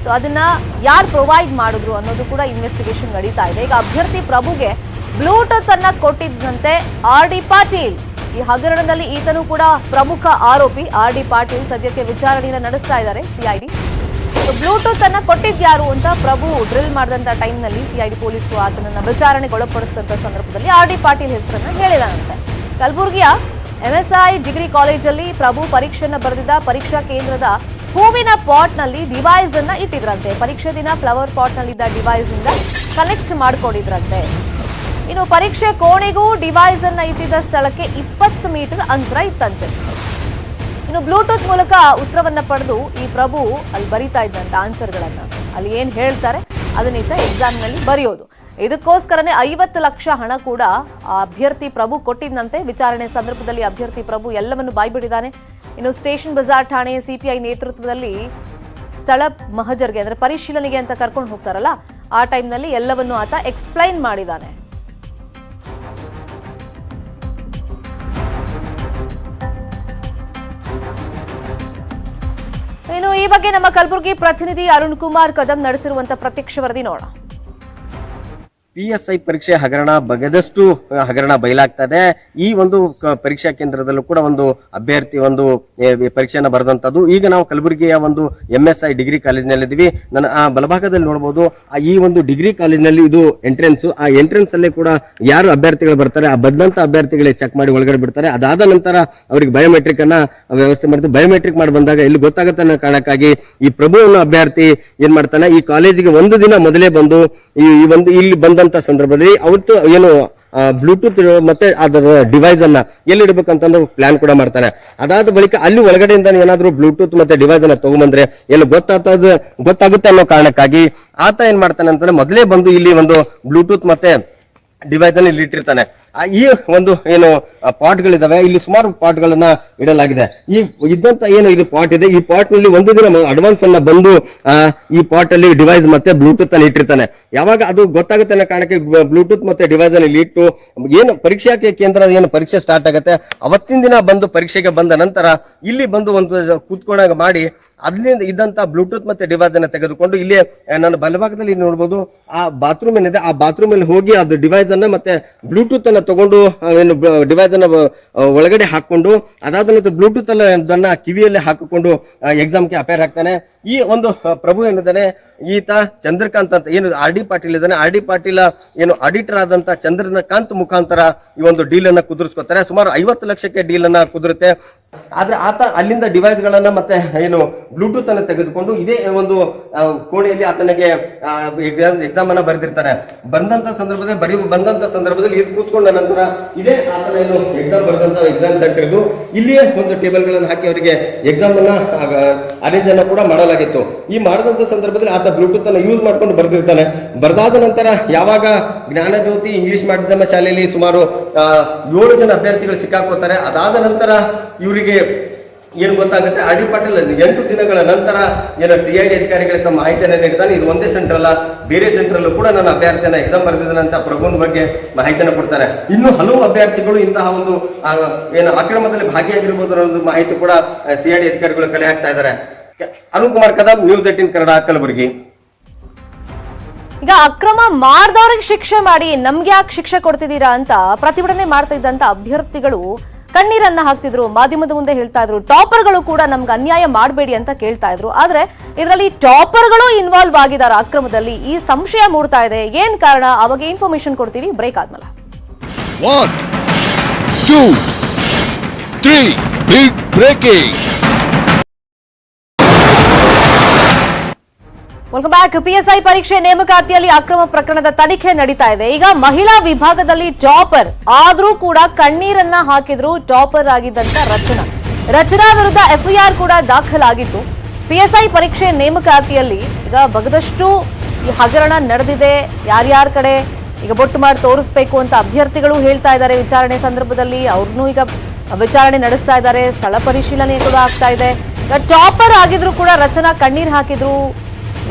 ಸೊ ಅದನ್ನ ಯಾರು ಪ್ರೊವೈಡ್ ಮಾಡಿದ್ರು ಅನ್ನೋದು ಕೂಡ ಇನ್ವೆಸ್ಟಿಗೇಷನ್ ನಡೀತಾ ಇದೆ. ಈಗ ಅಭ್ಯರ್ಥಿ ಪ್ರಭುಗೆ ಬ್ಲೂಟೂತ್ ಅನ್ನ ಕೊಟ್ಟಿದ್ದಂತೆ RD ಪಾಟೀಲ್. ಈ ಹಗರಣದಲ್ಲಿ ಈತನು ಕೂಡ ಪ್ರಮುಖ ಆರೋಪಿ. RD ಪಾಟೀಲ್ ಸದ್ಯಕ್ಕೆ ವಿಚಾರಣೆಯನ್ನು ನಡೆಸ್ತಾ ಇದ್ದಾರೆ CID. ಬ್ಲೂಟೂತ್ ಅನ್ನ ಕೊಟ್ಟಿದ್ಯಾರು ಅಂತ ಪ್ರಭು ಡ್ರಿಲ್ ಮಾಡಿದಂತ ಟೈಮ್ನಲ್ಲಿ CID ಪೊಲೀಸರು ಆತನನ್ನ ವಿಚಾರಣೆಗೆ ಒಳಪಡಿಸಿದಂತ ಸಂದರ್ಭದಲ್ಲಿ RD ಪಾಟೀಲ್ ಹೆಸರನ್ನ ಹೇಳಿದಾನಂತೆ. ಕಲಬುರಗಿಯ MSI ಡಿಗ್ರಿ ಕಾಲೇಜಲ್ಲಿ ಪ್ರಭು ಪರೀಕ್ಷೆಯನ್ನ ಬರೆದಿದ್ದ ಪರೀಕ್ಷಾ ಕೇಂದ್ರದ ಹೂವಿನ ಪಾಟ್ ನಲ್ಲಿ ಡಿವೈಸ್ ಅನ್ನ ಇಟ್ಟಿದ್ರಂತೆ. ಪರೀಕ್ಷೆ ದಿನ ಫ್ಲವರ್ ಪಾಟ್ ನಲ್ಲಿದ್ದ ಡಿವೈಸ್ ಇಂದ ಕನೆಕ್ಟ್ ಮಾಡ್ಕೊಂಡಿದ್ರಂತೆ. ಇನ್ನು ಪರೀಕ್ಷೆ ಕೋಣೆಗೂ ಡಿವೈಸ್ ಅನ್ನ ಇಟ್ಟಿದ್ದ ಸ್ಥಳಕ್ಕೆ 20 ಮೀಟರ್ ಅಂತರ ಇತ್ತಂತೆ. ಇನ್ನು ಬ್ಲೂಟೂತ್ ಮೂಲಕ ಉತ್ತರವನ್ನ ಪಡೆದು ಈ ಪ್ರಭು ಅಲ್ಲಿ ಬರೀತಾ ಇದ್ದಂತ ಆನ್ಸರ್ಗಳನ್ನ, ಅಲ್ಲಿ ಏನ್ ಹೇಳ್ತಾರೆ ಅದನ್ನಿಂದ ಎಕ್ಸಾಮ್ ನಲ್ಲಿ ಬರೆಯೋದು. ಇದಕ್ಕೋಸ್ಕರನೇ 50 ಲಕ್ಷ ಹಣ ಕೂಡ ಆ ಅಭ್ಯರ್ಥಿ ಪ್ರಭು ಕೊಟ್ಟಿದ್ದಂತೆ. ವಿಚಾರಣೆ ಸಂದರ್ಭದಲ್ಲಿ ಅಭ್ಯರ್ಥಿ ಪ್ರಭು ಎಲ್ಲವನ್ನು ಬಾಯ್ಬಿಟ್ಟಿದ್ದಾನೆ. ಇನ್ನು ಸ್ಟೇಷನ್ ಬಜಾರ್ ಠಾಣೆ CPI ನೇತೃತ್ವದಲ್ಲಿ ಸ್ಥಳ ಮಹಜರ್ಗೆ ಅಂದ್ರೆ ಪರಿಶೀಲನೆಗೆ ಅಂತ ಕರ್ಕೊಂಡು ಹೋಗ್ತಾರಲ್ಲ, ಆ ಟೈಮ್ನಲ್ಲಿ ಎಲ್ಲವನ್ನು ಆತ ಎಕ್ಸ್ಪ್ಲೈನ್ ಮಾಡಿದ್ದಾನೆ. ಇನ್ನು ಈ ಬಗ್ಗೆ ನಮ್ಮ ಕಲಬುರಗಿ ಪ್ರತಿನಿಧಿ ಅರುಣ್ ಕುಮಾರ್ ಕದಂ ನಡೆಸಿರುವಂತಹ ಪ್ರತ್ಯಕ್ಷ ವರದಿ ನೋಡೋಣ. PSI ಪರೀಕ್ಷೆ ಹಗರಣ ಬಗೆದಷ್ಟು ಹಗರಣ ಬಯಲಾಗ್ತದೆ. ಈ ಒಂದು ಪರೀಕ್ಷಾ ಕೇಂದ್ರದಲ್ಲೂ ಕೂಡ ಒಂದು ಅಭ್ಯರ್ಥಿ ಒಂದು ಪರೀಕ್ಷೆಯನ್ನ ಬರೆದಂತದ್ದು. ಈಗ ನಾವು ಕಲಬುರಗಿಯ ಒಂದು MSI ಡಿಗ್ರಿ ಕಾಲೇಜಿನಲ್ಲಿದ್ದೀವಿ. ನನ್ನ ಆ ಬಲಭಾಗದಲ್ಲಿ ನೋಡಬಹುದು, ಈ ಒಂದು ಡಿಗ್ರಿ ಕಾಲೇಜಿನಲ್ಲಿ ಇದು ಎಂಟ್ರೆನ್ಸ್. ಆ ಎಂಟ್ರೆನ್ಸ್ ಅಲ್ಲೇ ಕೂಡ ಯಾರು ಅಭ್ಯರ್ಥಿಗಳು ಬರ್ತಾರೆ ಆ ಬಂದಂತ ಅಭ್ಯರ್ಥಿಗಳಿಗೆ ಚೆಕ್ ಮಾಡಿ ಒಳಗಡೆ ಬಿಡ್ತಾರೆ. ಅದಾದ ನಂತರ ಅವರಿಗೆ ಬಯೋಮೆಟ್ರಿಕ್ ಅನ್ನ ವ್ಯವಸ್ಥೆ ಮಾಡ್ತಾರೆ. ಬಯೋಮೆಟ್ರಿಕ್ ಮಾಡಿ ಬಂದಾಗ ಇಲ್ಲಿ ಗೊತ್ತಾಗುತ್ತೆ ಅನ್ನೋ ಕಾರಣಕ್ಕಾಗಿ ಈ ಪ್ರಭು ಅನ್ನೋ ಅಭ್ಯರ್ಥಿ ಏನ್ ಮಾಡ್ತಾನೆ, ಈ ಕಾಲೇಜಿಗೆ ಒಂದು ದಿನ ಮೊದಲೇ ಬಂದು ಈ ಒಂದು ಇಲ್ಲಿ ಬಂದಂತ ಸಂದರ್ಭದಲ್ಲಿ ಅವತ್ತು ಏನು ಬ್ಲೂಟೂತ್ ಮತ್ತೆ ಅದರ ಡಿವೈಸ್ ಅನ್ನ ಎಲ್ಲಿ ಇಡಬೇಕಂತಂದ್ರೆ ಪ್ಲಾನ್ ಕೂಡ ಮಾಡ್ತಾನೆ. ಅದಾದ ಬಳಿಕ ಅಲ್ಲಿ ಒಳಗಡೆಯಿಂದ ಏನಾದ್ರು ಬ್ಲೂಟೂತ್ ಮತ್ತೆ ಡಿವೈಸ್ ಅನ್ನ ತಗೊಂಡ್ಬಂದ್ರೆ ಎಲ್ಲ ಗೊತ್ತಾಗುತ್ತೆ ಅನ್ನೋ ಕಾರಣಕ್ಕಾಗಿ ಆತ ಏನ್ ಮಾಡ್ತಾನೆ ಅಂತಂದ್ರೆ ಮೊದಲೇ ಬಂದು ಇಲ್ಲಿ ಒಂದು ಬ್ಲೂಟೂತ್ ಮತ್ತೆ ಡಿವೈಸ್ ಅನ್ನು ಇಲ್ಲಿ ಇಟ್ಟಿರ್ತಾನೆ. ಈ ಒಂದು ಏನು ಪಾಟ್ಗಳಿದಾವೆ, ಇಲ್ಲಿ ಸುಮಾರು ಪಾಟ್ಗಳನ್ನ ಇಡಲಾಗಿದೆ. ಈ ಇದ್ದಂತ ಏನು ಇದು ಪಾಟ್ ಇದೆ, ಈ ಪಾಟ್ ನಲ್ಲಿ ಒಂದು ದಿನ ಅಡ್ವಾನ್ಸ್ ಅನ್ನ ಬಂದು ಈ ಪಾಟ್ ಅಲ್ಲಿ ಡಿವೈಸ್ ಮತ್ತೆ ಬ್ಲೂಟೂತ್ ಅನ್ನು ಇಟ್ಟಿರ್ತಾನೆ. ಯಾವಾಗ ಅದು ಗೊತ್ತಾಗುತ್ತೆ ಅನ್ನೋ ಕಾರಣಕ್ಕೆ ಬ್ಲೂಟೂತ್ ಮತ್ತೆ ಡಿವೈಸ್ ಅನ್ನು ಇಲ್ಲಿ ಇಟ್ಟು ಏನು ಪರೀಕ್ಷಾ ಕೇಂದ್ರ ಏನು ಪರೀಕ್ಷೆ ಸ್ಟಾರ್ಟ್ ಆಗುತ್ತೆ ಅವತ್ತಿನ ದಿನ ಬಂದು ಪರೀಕ್ಷೆಗೆ ಬಂದ ನಂತರ ಇಲ್ಲಿ ಬಂದು ಒಂದು ಕೂತ್ಕೊಂಡಾಗ ಮಾಡಿ ಅಲ್ಲಿಂದ ಇದ್ದಂತ ಬ್ಲೂಟೂತ್ ಮತ್ತೆ ಡಿವೈಸ್ ಅನ್ನ ತೆಗೆದುಕೊಂಡು ಇಲ್ಲಿ ನನ್ನ ಬಲಭಾಗದಲ್ಲಿ ನೋಡಬಹುದು ಆ ಬಾತ್ರೂಮ್ ಏನಿದೆ, ಆ ಬಾತ್ರೂಮ್ ಅಲ್ಲಿ ಹೋಗಿ ಅದು ಡಿವೈಸ್ ಅನ್ನ ಮತ್ತೆ ಬ್ಲೂಟೂತ್ ಅನ್ನ ತಗೊಂಡು ಏನು ಡಿವೈಸ್ ಅನ್ನ ಒಳಗಡೆ ಹಾಕೊಂಡು ಅದಾದ ನಂತರ ಬ್ಲೂಟೂತ್ ಅನ್ನ ಕಿವಿಯಲ್ಲಿ ಹಾಕಿಕೊಂಡು ಎಕ್ಸಾಮ್ಗೆ ಅಪೇರ್ ಆಗ್ತಾನೆ. ಈ ಒಂದು ಪ್ರಭು ಏನಿದ್ದಾನೆ ಈತ ಚಂದ್ರಕಾಂತ್ ಅಂತ ಏನು RD ಪಾಟೀಲ್ ಇದ್ದಾನೆ, RD ಪಾಟೀಲ್ ಏನು ಆಡಿಟರ್ ಆದಂತ ಚಂದ್ರಕಾಂತ್ ಮುಖಾಂತರ ಈ ಒಂದು ಡೀಲ್ ಅನ್ನ ಕುದುರಿಸ್ಕೊತಾರೆ. ಸುಮಾರು 50 ಲಕ್ಷಕ್ಕೆ ಡೀಲ್ ಅನ್ನ ಕುದುರುತ್ತೆ. ಆದ್ರೆ ಆತ ಅಲ್ಲಿಂದ ಡಿವೈಸ್ ಗಳನ್ನ ಮತ್ತೆ ಏನು ಬ್ಲೂಟೂತ್ ಅನ್ನ ತೆಗೆದುಕೊಂಡು ಇದೇ ಒಂದು ಕೋಣೆಯಲ್ಲಿ ಆತನಿಗೆ ಎಕ್ಸಾಮ್ ಅನ್ನ ಬರೆದಿರ್ತಾನೆ. ಬಂದಂತ ಸಂದರ್ಭದಲ್ಲಿ ಇದು ಕೂತ್ಕೊಂಡ ನಂತರ ಇದೇ ಆತನ ಏನು ಎಕ್ಸಾಮ್ ಬರೆದಂತ ಎಕ್ಸಾಮ್ ಸೆಂಟರ್ ಇದು. ಇಲ್ಲಿಯೇ ಒಂದು ಟೇಬಲ್ ಗಳನ್ನ ಹಾಕಿ ಅವರಿಗೆ ಎಕ್ಸಾಮ್ ಅನ್ನ ಅರೇಂಜ್ ಅನ್ನ ಕೂಡ ಮಾಡಲಾಗಿತ್ತು. ಈ ಮಾಡಿದಂತ ಸಂದರ್ಭದಲ್ಲಿ ಆತ ಬ್ಲೂಟೂತ್ ಅನ್ನ ಯೂಸ್ ಮಾಡ್ಕೊಂಡು ಬರೆದಿರ್ತಾನೆ. ಬರೆದಾದ ನಂತರ ಯಾವಾಗ ಜ್ಞಾನಜ್ಯೋತಿ ಇಂಗ್ಲಿಷ್ ಮಾಧ್ಯಮ ಶಾಲೆಯಲ್ಲಿ ಸುಮಾರು 7 ಜನ ಅಭ್ಯರ್ಥಿಗಳು ಸಿಕ್ಕಾಕೋತಾರೆ. ಅದಾದ ನಂತರ ಇವರಿಗೆ ಏನು ಗೊತ್ತಾಗುತ್ತೆ, RD ಪಾಟೀಲ್ 8 ದಿನಗಳ ನಂತರ ಏನು CID ಅಧಿಕಾರಿಗಳಿಗೆ ತಮ್ಮ ಮಾಹಿತಿಯನ್ನು ನೀಡ್ತಾನೆ. ಇದು ಒಂದೇ ಸೆಂಟರ್ ಅಲ್ಲ, ಬೇರೆ ಸೆಂಟರ್ ಅಲ್ಲೂ ಕೂಡ ನನ್ನ ಅಭ್ಯರ್ಥಿಯನ್ನ ಎಕ್ಸಾಮ್ ಬರೆದಿದ್ದಾನಂತ ಪ್ರಭುನ ಬಗ್ಗೆ ಮಾಹಿತಿಯನ್ನು ಕೊಡ್ತಾರೆ. ಇನ್ನು ಹಲವು ಅಭ್ಯರ್ಥಿಗಳು ಇಂತಹ ಒಂದು ಏನು ಅಕ್ರಮದಲ್ಲಿ ಭಾಗಿಯಾಗಿರ್ಬೋದು ಅನ್ನೋ ಮಾಹಿತಿ ಕೂಡ CID ಅಧಿಕಾರಿಗಳು ಕಲೆ ಹಾಕ್ತಾ ಇದ್ದಾರೆ. ಅರುಣ್ ಕುಮಾರ್ ಕದಂ, ನ್ಯೂಸ್ 18 ಕನ್ನಡ, ಕಲಬುರಗಿ. ಈಗ ಅಕ್ರಮ ಮಾಡಿದವ್ರಿಗೆ ಶಿಕ್ಷೆ ಮಾಡಿ ನಮ್ಗೆ ಯಾಕೆ ಶಿಕ್ಷೆ ಕೊಡ್ತಿದ್ದೀರಾ ಅಂತ ಪ್ರತಿಭಟನೆ ಮಾಡ್ತಾ ಇದ್ದಂತ ಅಭ್ಯರ್ಥಿಗಳು ಕಣ್ಣೀರನ್ನ ಹಾಕ್ತಿದ್ರು, ಮಾಧ್ಯಮದ ಮುಂದೆ ಹೇಳ್ತಾ ಇದ್ರು. ಟಾಪರ್ಗಳು ಕೂಡ ನಮ್ಗೆ ಅನ್ಯಾಯ ಮಾಡಬೇಡಿ ಅಂತ ಕೇಳ್ತಾ ಇದ್ರು. ಆದ್ರೆ ಇದರಲ್ಲಿ ಟಾಪರ್ಗಳು ಇನ್ವಾಲ್ವ್ ಆಗಿದ್ದಾರೆ ಅಕ್ರಮದಲ್ಲಿ, ಈ ಸಂಶಯ ಮೂಡ್ತಾ ಇದೆ. ಏನ್ ಕಾರಣ? ಅವಾಗ ಇನ್ಫಾರ್ಮೇಶನ್ ಕೊಡ್ತೀವಿ ಬ್ರೇಕ್ ಆದ್ಮೇಲೆ. 1, 2, 3 big breaking. Welcome back. PSI ಪರೀಕ್ಷೆ ನೇಮಕಾತಿಯಲ್ಲಿ ಅಕ್ರಮ ಪ್ರಕರಣದ ತನಿಖೆ ನಡೀತಾ ಇದೆ. ಈಗ ಮಹಿಳಾ ವಿಭಾಗದಲ್ಲಿ ಟಾಪರ್ ಆದ್ರೂ ಕೂಡ ಕಣ್ಣೀರನ್ನ ಹಾಕಿದ್ರು ಟಾಪರ್ ಆಗಿದ್ದಂತ ರಚನಾ ವಿರುದ್ಧ FIR ಕೂಡ ದಾಖಲಾಗಿತ್ತು. PSI ಪರೀಕ್ಷೆ ನೇಮಕಾತಿಯಲ್ಲಿ ಈಗ ಬಗದಷ್ಟು ಈ ಹಗರಣ ನಡೆದಿದೆ. ಯಾರ್ಯಾರ ಕಡೆ ಈಗ ಬೊಟ್ಟು ಮಾಡಿ ತೋರಿಸ್ಬೇಕು ಅಂತ ಅಭ್ಯರ್ಥಿಗಳು ಹೇಳ್ತಾ ಇದ್ದಾರೆ. ವಿಚಾರಣೆ ಸಂದರ್ಭದಲ್ಲಿ ಅವ್ರನ್ನೂ ಈಗ ವಿಚಾರಣೆ ನಡೆಸ್ತಾ ಇದ್ದಾರೆ. ಸ್ಥಳ ಪರಿಶೀಲನೆ ಕೂಡ ಆಗ್ತಾ ಇದೆ. ಈಗ ಟಾಪರ್ ಆಗಿದ್ರು ಕೂಡ ರಚನಾ ಕಣ್ಣೀರ್ ಹಾಕಿದ್ರು.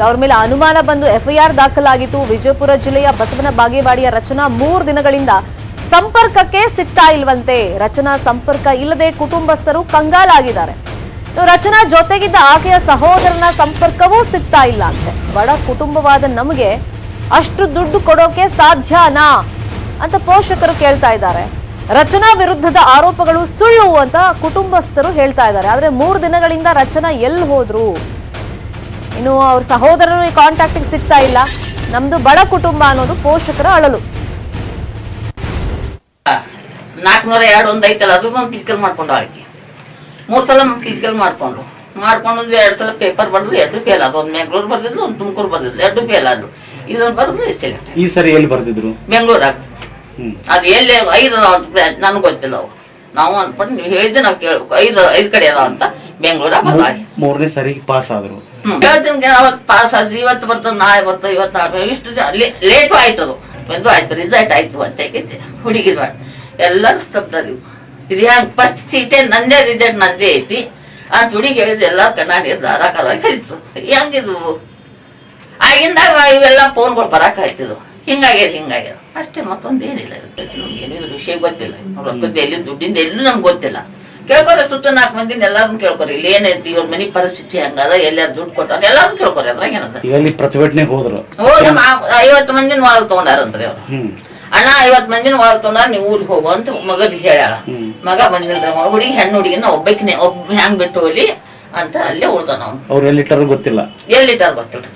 ಅವ್ರ ಮೇಲೆ ಅನುಮಾನ ಬಂದು FIR ದಾಖಲಾಗಿತ್ತು. ವಿಜಯಪುರ ಜಿಲ್ಲೆಯ ಬಸವನ ಬಾಗೇವಾಡಿಯ ರಚನಾ 3 ದಿನಗಳಿಂದ ಸಂಪರ್ಕಕ್ಕೆ ಸಿಗ್ತಾ ಇಲ್ವಂತೆ. ರಚನಾ ಸಂಪರ್ಕ ಇಲ್ಲದೆ ಕುಟುಂಬಸ್ಥರು ಕಂಗಾಲಾಗಿದ್ದಾರೆ. ರಚನಾ ಜೊತೆಗಿದ್ದ ಆಕೆಯ ಸಹೋದರನ ಸಂಪರ್ಕವೂ ಸಿಗ್ತಾ ಇಲ್ಲ ಅಂತೆ. ಬಡ ಕುಟುಂಬವಾದ ನಮಗೆ ಅಷ್ಟು ದುಡ್ಡು ಕೊಡೋಕೆ ಸಾಧ್ಯನಾ ಅಂತ ಪೋಷಕರು ಕೇಳ್ತಾ ಇದ್ದಾರೆ. ರಚನಾ ವಿರುದ್ಧದ ಆರೋಪಗಳು ಸುಳ್ಳು ಅಂತ ಕುಟುಂಬಸ್ಥರು ಹೇಳ್ತಾ ಇದ್ದಾರೆ. ಆದ್ರೆ 3 ದಿನಗಳಿಂದ ರಚನಾ ಎಲ್ಲಿ ಹೋದ್ರು, ಇನ್ನು ಅವ್ರ ಸಹೋದರರು ಈ ಕಾಂಟ್ಯಾಕ್ಟ್ ಸಿಗ್ತಾ ಇಲ್ಲ. ನಮ್ದು ಬಡ ಕುಟುಂಬ ಅನ್ನೋದು ಪೋಷಕರ ಅಳಲು. 402 ಒಂದು ಐತಲ್ಲ, ಅದು ಒಂದು ಫಿಸಿಕಲ್ ಮಾಡ್ಕೊಂಡು ಆಕೆ 3 ಸಲ ಫಿಸಿಕಲ್ ಮಾಡ್ಕೊಂಡು 2 ಸಲ ಪೇಪರ್ ಬರೆದು 2 ಫೇಲ್ ಆದ್ರು. ಒಂದು ಬೆಂಗಳೂರು ಬರ್ದಿದ್ರು, ಒಂದು ತುಮಕೂರು ಬರ್ದಿದ್ರು, 2 ಫೇಲ್ ಆದ್ರು. ಇದೊಂದು ಬರೆದು ಸೆಲೆಕ್ಟ್. ಈ ಸರಿ ಎಲ್ಲಿ ಬರ್ದಿದ್ರು? ಬೆಂಗಳೂರಾಗ. ಅದು ಎಲ್ಲಿ 5 ನನಗೆ ಗೊತ್ತಿಲ್ಲ. ನಾವು ಅನ್ಕೊಂಡು ನೀವು ಹೇಳಿದ್ದೆ ನಾವು ಕೇಳ್ಬೇಕು. 5 ಕಡೆ ಅದಾವ ಅಂತ ಬೆಂಗಳೂರಾಗ ಬರ್ದ. 3ನೇ ಸರಿ ಪಾಸ್ ಆದ್ರು. ಹೇಳ್ತೀನಿ, ಅವತ್ತು ಪಾಸ್ ಆದ್ರು, ಇವತ್ತು ಬರ್ತದೆ, ನಾಳೆ ಬರ್ತದೆ, ಇವತ್ತು ಇಷ್ಟು ಲೇಟು ಆಯ್ತದು. ಬಂದು ಆಯ್ತು, ರಿಸಲ್ಟ್ ಆಯ್ತು ಅಂತ ಹುಡುಗಿ ಎಲ್ಲರೂ ಸ್ತಬ್ದಾರಿ. ಇದು ಹೆಂಗ್ ಫಸ್ಟ್ ಸೀಟೇ ನಂದೇ, ರಿಸಲ್ಟ್ ನಂದೇ ಐತಿ ಅಂತ ಹುಡುಗಿ ಹೇಳಿದ್ದು. ಎಲ್ಲ ಕಣ್ಣಾಡಿ ಧಾರಾಕಾರವಾಗಿ ಹೇಳಿತ್ತು. ಹೆಂಗಿದ್ವು ಆಗಿಂದಾಗ ಇವೆಲ್ಲ ಫೋನ್ಗಳು ಬರಾಕ ಹಚ್ಚಿದ್ವು. ಹಿಂಗಾಗ್ಯದ ಅಷ್ಟೇ, ಮತ್ತೊಂದು ಏನಿಲ್ಲ. ನಮ್ಗೇನು ಇದ್ರ ವಿಷಯ ಗೊತ್ತಿಲ್ಲ. ರೊಕ್ಕದ ಎಲ್ಲಿ ದುಡ್ಡಿಂದ ಎಲ್ಲೂ ನಮ್ಗೆ ಗೊತ್ತಿಲ್ಲ. ಕೇಳ್ಕೊರೆ, ಸುತ್ತ 4 ಮಂದಿನ ಎಲ್ಲಾರು ಕೇಳ್ಕೊರಿ. ಇಲ್ಲಿ ಏನೈತಿ ಇವ್ರ ಮನಿ ಪರಿಸ್ಥಿತಿ ಹಂಗದ, ಎಲ್ಲಾರು ದುಡ್ಡು ಕೊಟ್ಟಾರ, ಎಲ್ಲಾರು ಕೇಳ್ಕೊರಿ. ಅದ್ರಾಗ ಏನದ ಪ್ರತಿಭಟನೆಗೆ ಹೋದ್ರು. 50 ಮಂದಿನ ಒಳಗೆ ತಗೊಂಡಾರಂತ್ರಿ ಅವ್ರು. ಅಣ್ಣ 50 ಮಂದಿನ ಒಳಗೆ ತಗೊಂಡಾರ, ನೀವು ಊರಿಗೆ ಹೋಗು ಅಂತ ಮಗದ್ ಹೇಳ್ಯಾಳ. ಮಗ ಬಂದಿಲ್ರಿ, ಹುಡುಗಿ ಹೆಣ್ಣು ಹುಡುಗಿನ ಒಬ್ಬಕಿನೇ ಹೆಂಗ್ ಬಿಟ್ಟು ಹೋಗ್ಲಿ ಅಂತ ಅಲ್ಲೇ ಉಳ್ದ. ನಾವು ಅವ್ರು ಎಲ್ಲಿಟ್ಟಾರ ಗೊತ್ತಿಲ್ಲ, ಗೊತ್ತಿಲ್ರಿ.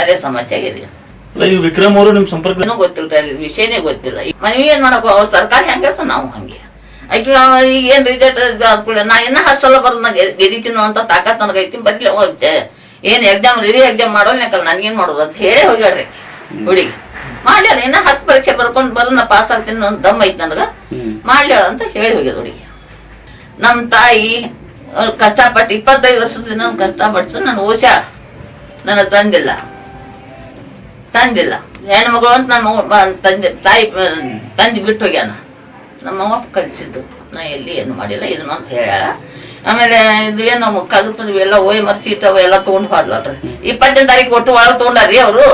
ಅದೇ ಸಮಸ್ಯೆ ಆಗಿದೆ. ವಿಕ್ರಮ್ ಅವರು ನಿಮ್ ಸಂಪರ್ಕ ಗೊತ್ತಿಲ್ರಿ, ಅಲ್ಲಿ ವಿಷಯನೇ ಗೊತ್ತಿಲ್ಲ. ಮನವಿ ಏನ್ ಮಾಡಕ್ ಅವ್ರ ಸರ್ಕಾರ ಹೆಂಗಿರ್ತ ನಾವು ಹಂಗೆ. ಆಕೆ ಏನ್ ರಿಸಲ್ಟ್ ನಾ ಇನ್ನ 10 ಸಲ ಬರೋದ್ ಗೆದಿತೀನೋ ಅಂತ ತಾಕತ್ ನನಗೈತಿ. ಬರ್ಲಿ ಏನ್ ಎಕ್ಸಾಮ್ ಎಕ್ಸಾಮ್ ಮಾಡೋಲ್ಲ ನನ್ಗೇನ್ ಮಾಡೋದು ಅಂತ ಹೇಳಿ ಹೋಗ್ಯಾಡ್ರಿ ಹುಡುಗಿ. ಮಾಡ್ಯಾಳ, ಇನ್ನ 10 ಪರೀಕ್ಷೆ ಬರ್ಕೊಂಡ್ ಬರೋದ್ ನಾ ಪಾಸ್ ಆಗ್ತೀನಿ ಅಂತ ದಮ್ ಐತಿ ನನಗ, ಮಾಡ್ಯಾಳ ಅಂತ ಹೇಳಿ ಹೋಗ್ಯದ ಹುಡುಗಿ. ನಮ್ ತಾಯಿ ಕಷ್ಟಪಟ್ಟು 25 ವರ್ಷದಿಂದ ಕಷ್ಟಪಟ್ಟು ನಾನು ಓದ್ಯಾಳ. ನನ್ನ ತಂದಿಲ್ಲ ಹೆಣ್ಮಗಳು ಅಂತ ನಾನು ತಂದೆ ಬಿಟ್ಟು ಹೋಗ್ಯಾನ. ನಮ್ಮವ್ವ ಕಲಿಸಿದ್ದು, ನಾ ಎಲ್ಲಿ ಏನು ಮಾಡಿಲ್ಲ ಇದನ್ನ ಅಂತ ಹೇಳ್ಯಾಳ. ಆಮೇಲೆ ಇದು ಏನು ಕಾಗದ ಎಲ್ಲ OMR ಸೀಟ್ ಅವೆಲ್ಲ ತಗೊಂಡು ಹೋದ್ಲಲ್ರಿ. 20ನೇ ತಾರೀಕು ಒಟ್ಟು ಒಳಗೆ ತಗೊಂಡಾರಿ ಅವರು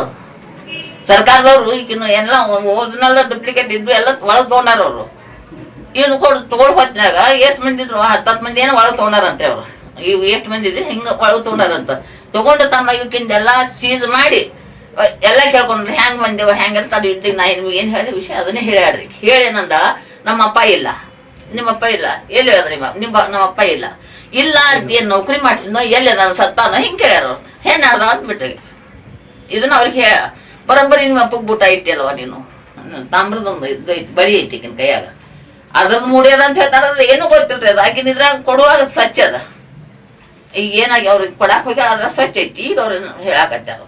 ಸರ್ಕಾರದವ್ರು. ಈಗಿನ ಎಲ್ಲ ಓರಿಜಿನಲ್ ಡೂಪ್ಲಿಕೇಟ್ ಇದ್ವು ಎಲ್ಲ ಒಳಗೆ ತಗೊಂಡಾರ ಅವರು. ಇವ್ನು ತಗೊಂಡು ಹೋದ್ನಾಗ ಎಷ್ಟು ಮಂದಿ ಇದ್ರು, 10 ಮಂದಿ ಏನೋ ಒಳಗೆ ತಗೊಂಡಾರಂತೆ ಅವ್ರು. ಇವು ಎಷ್ಟು ಮಂದಿ ಇದ್ರಿ ಹಿಂಗ ಒಳಗೆ ತಗೊಂಡಾರಂತ. ತಗೊಂಡು ತಮ್ಮ ಇವಕ್ಕಿಂದ ಎಲ್ಲ ಸೀಸ್ ಮಾಡಿ ಎಲ್ಲ ಕೇಳ್ಕೊಂಡ್ರಿ. ಹೆಂಗ್ ಬಂದೇವ ಹೆಂಗಿರ್ತ ಅದು ಇದ್ದ. ನಾ ನಿಮ್ಗೆ ಏನ್ ಹೇಳಿದ ವಿಷಯ ಅದನ್ನೇ ಹೇಳ್ಯಾಡ್ರಿ. ಹೇಳೇನಂದ, ನಮ್ಮಪ್ಪ ಇಲ್ಲ, ನಿಮ್ಮಪ್ಪ ಇಲ್ಲ. ಎಲ್ಲಿ ಹೇಳ್ದ್ರಿ ನಮ್ಮಪ್ಪ ಇಲ್ಲ ಅಂತ ಏನ್ ನೌಕರಿ ಮಾಡ್ತಿದ್ನೋ, ಎಲ್ಲಿ ಅದ ಸತ್ತಾನೋ ಹಿಂಗೆ ಕೇಳ್ಯಾರ ಅವ್ರು. ಹೆಣ್ಣಾಡ್ದ ಅಂತ ಬಿಟ್ರಿ. ಇದನ್ನ ಅವ್ರಿಗೆ ಹೇಳ ಬರೋಬ್ಬರಿ ನಿಮ್ಮ ಅಪ್ಪಗೆ ಬೂಟ ಇಟ್ಟಿಲ್ವ ನೀನು, ತಾಮ್ರದೊಂದು ಇದು ಐತಿ, ಬಳಿ ಐತಿ ಈಗಿನ ಕೈಯಾಗ, ಅದ್ರದ್ದು ಮೂಡಿಯದ ಅಂತ ಹೇಳ್ತಾರ. ಏನು ಗೊತ್ತಿಲ್ರಿ ಅದು. ಆಕಿನ ಇದ್ರಾಗ ಕೊಡುವಾಗ ಸ್ವಚ್ಛ ಅದ. ಈಗ ಏನಾಗಿ ಅವ್ರಿಗೆ ಕೊಡಾಕ್ ಹೋಗಿ ಅದ್ರ ಸ್ವಚ್ಛ ಐತಿ. ಈಗ ಅವ್ರ ಹೇಳಾಕತ್ತಾರ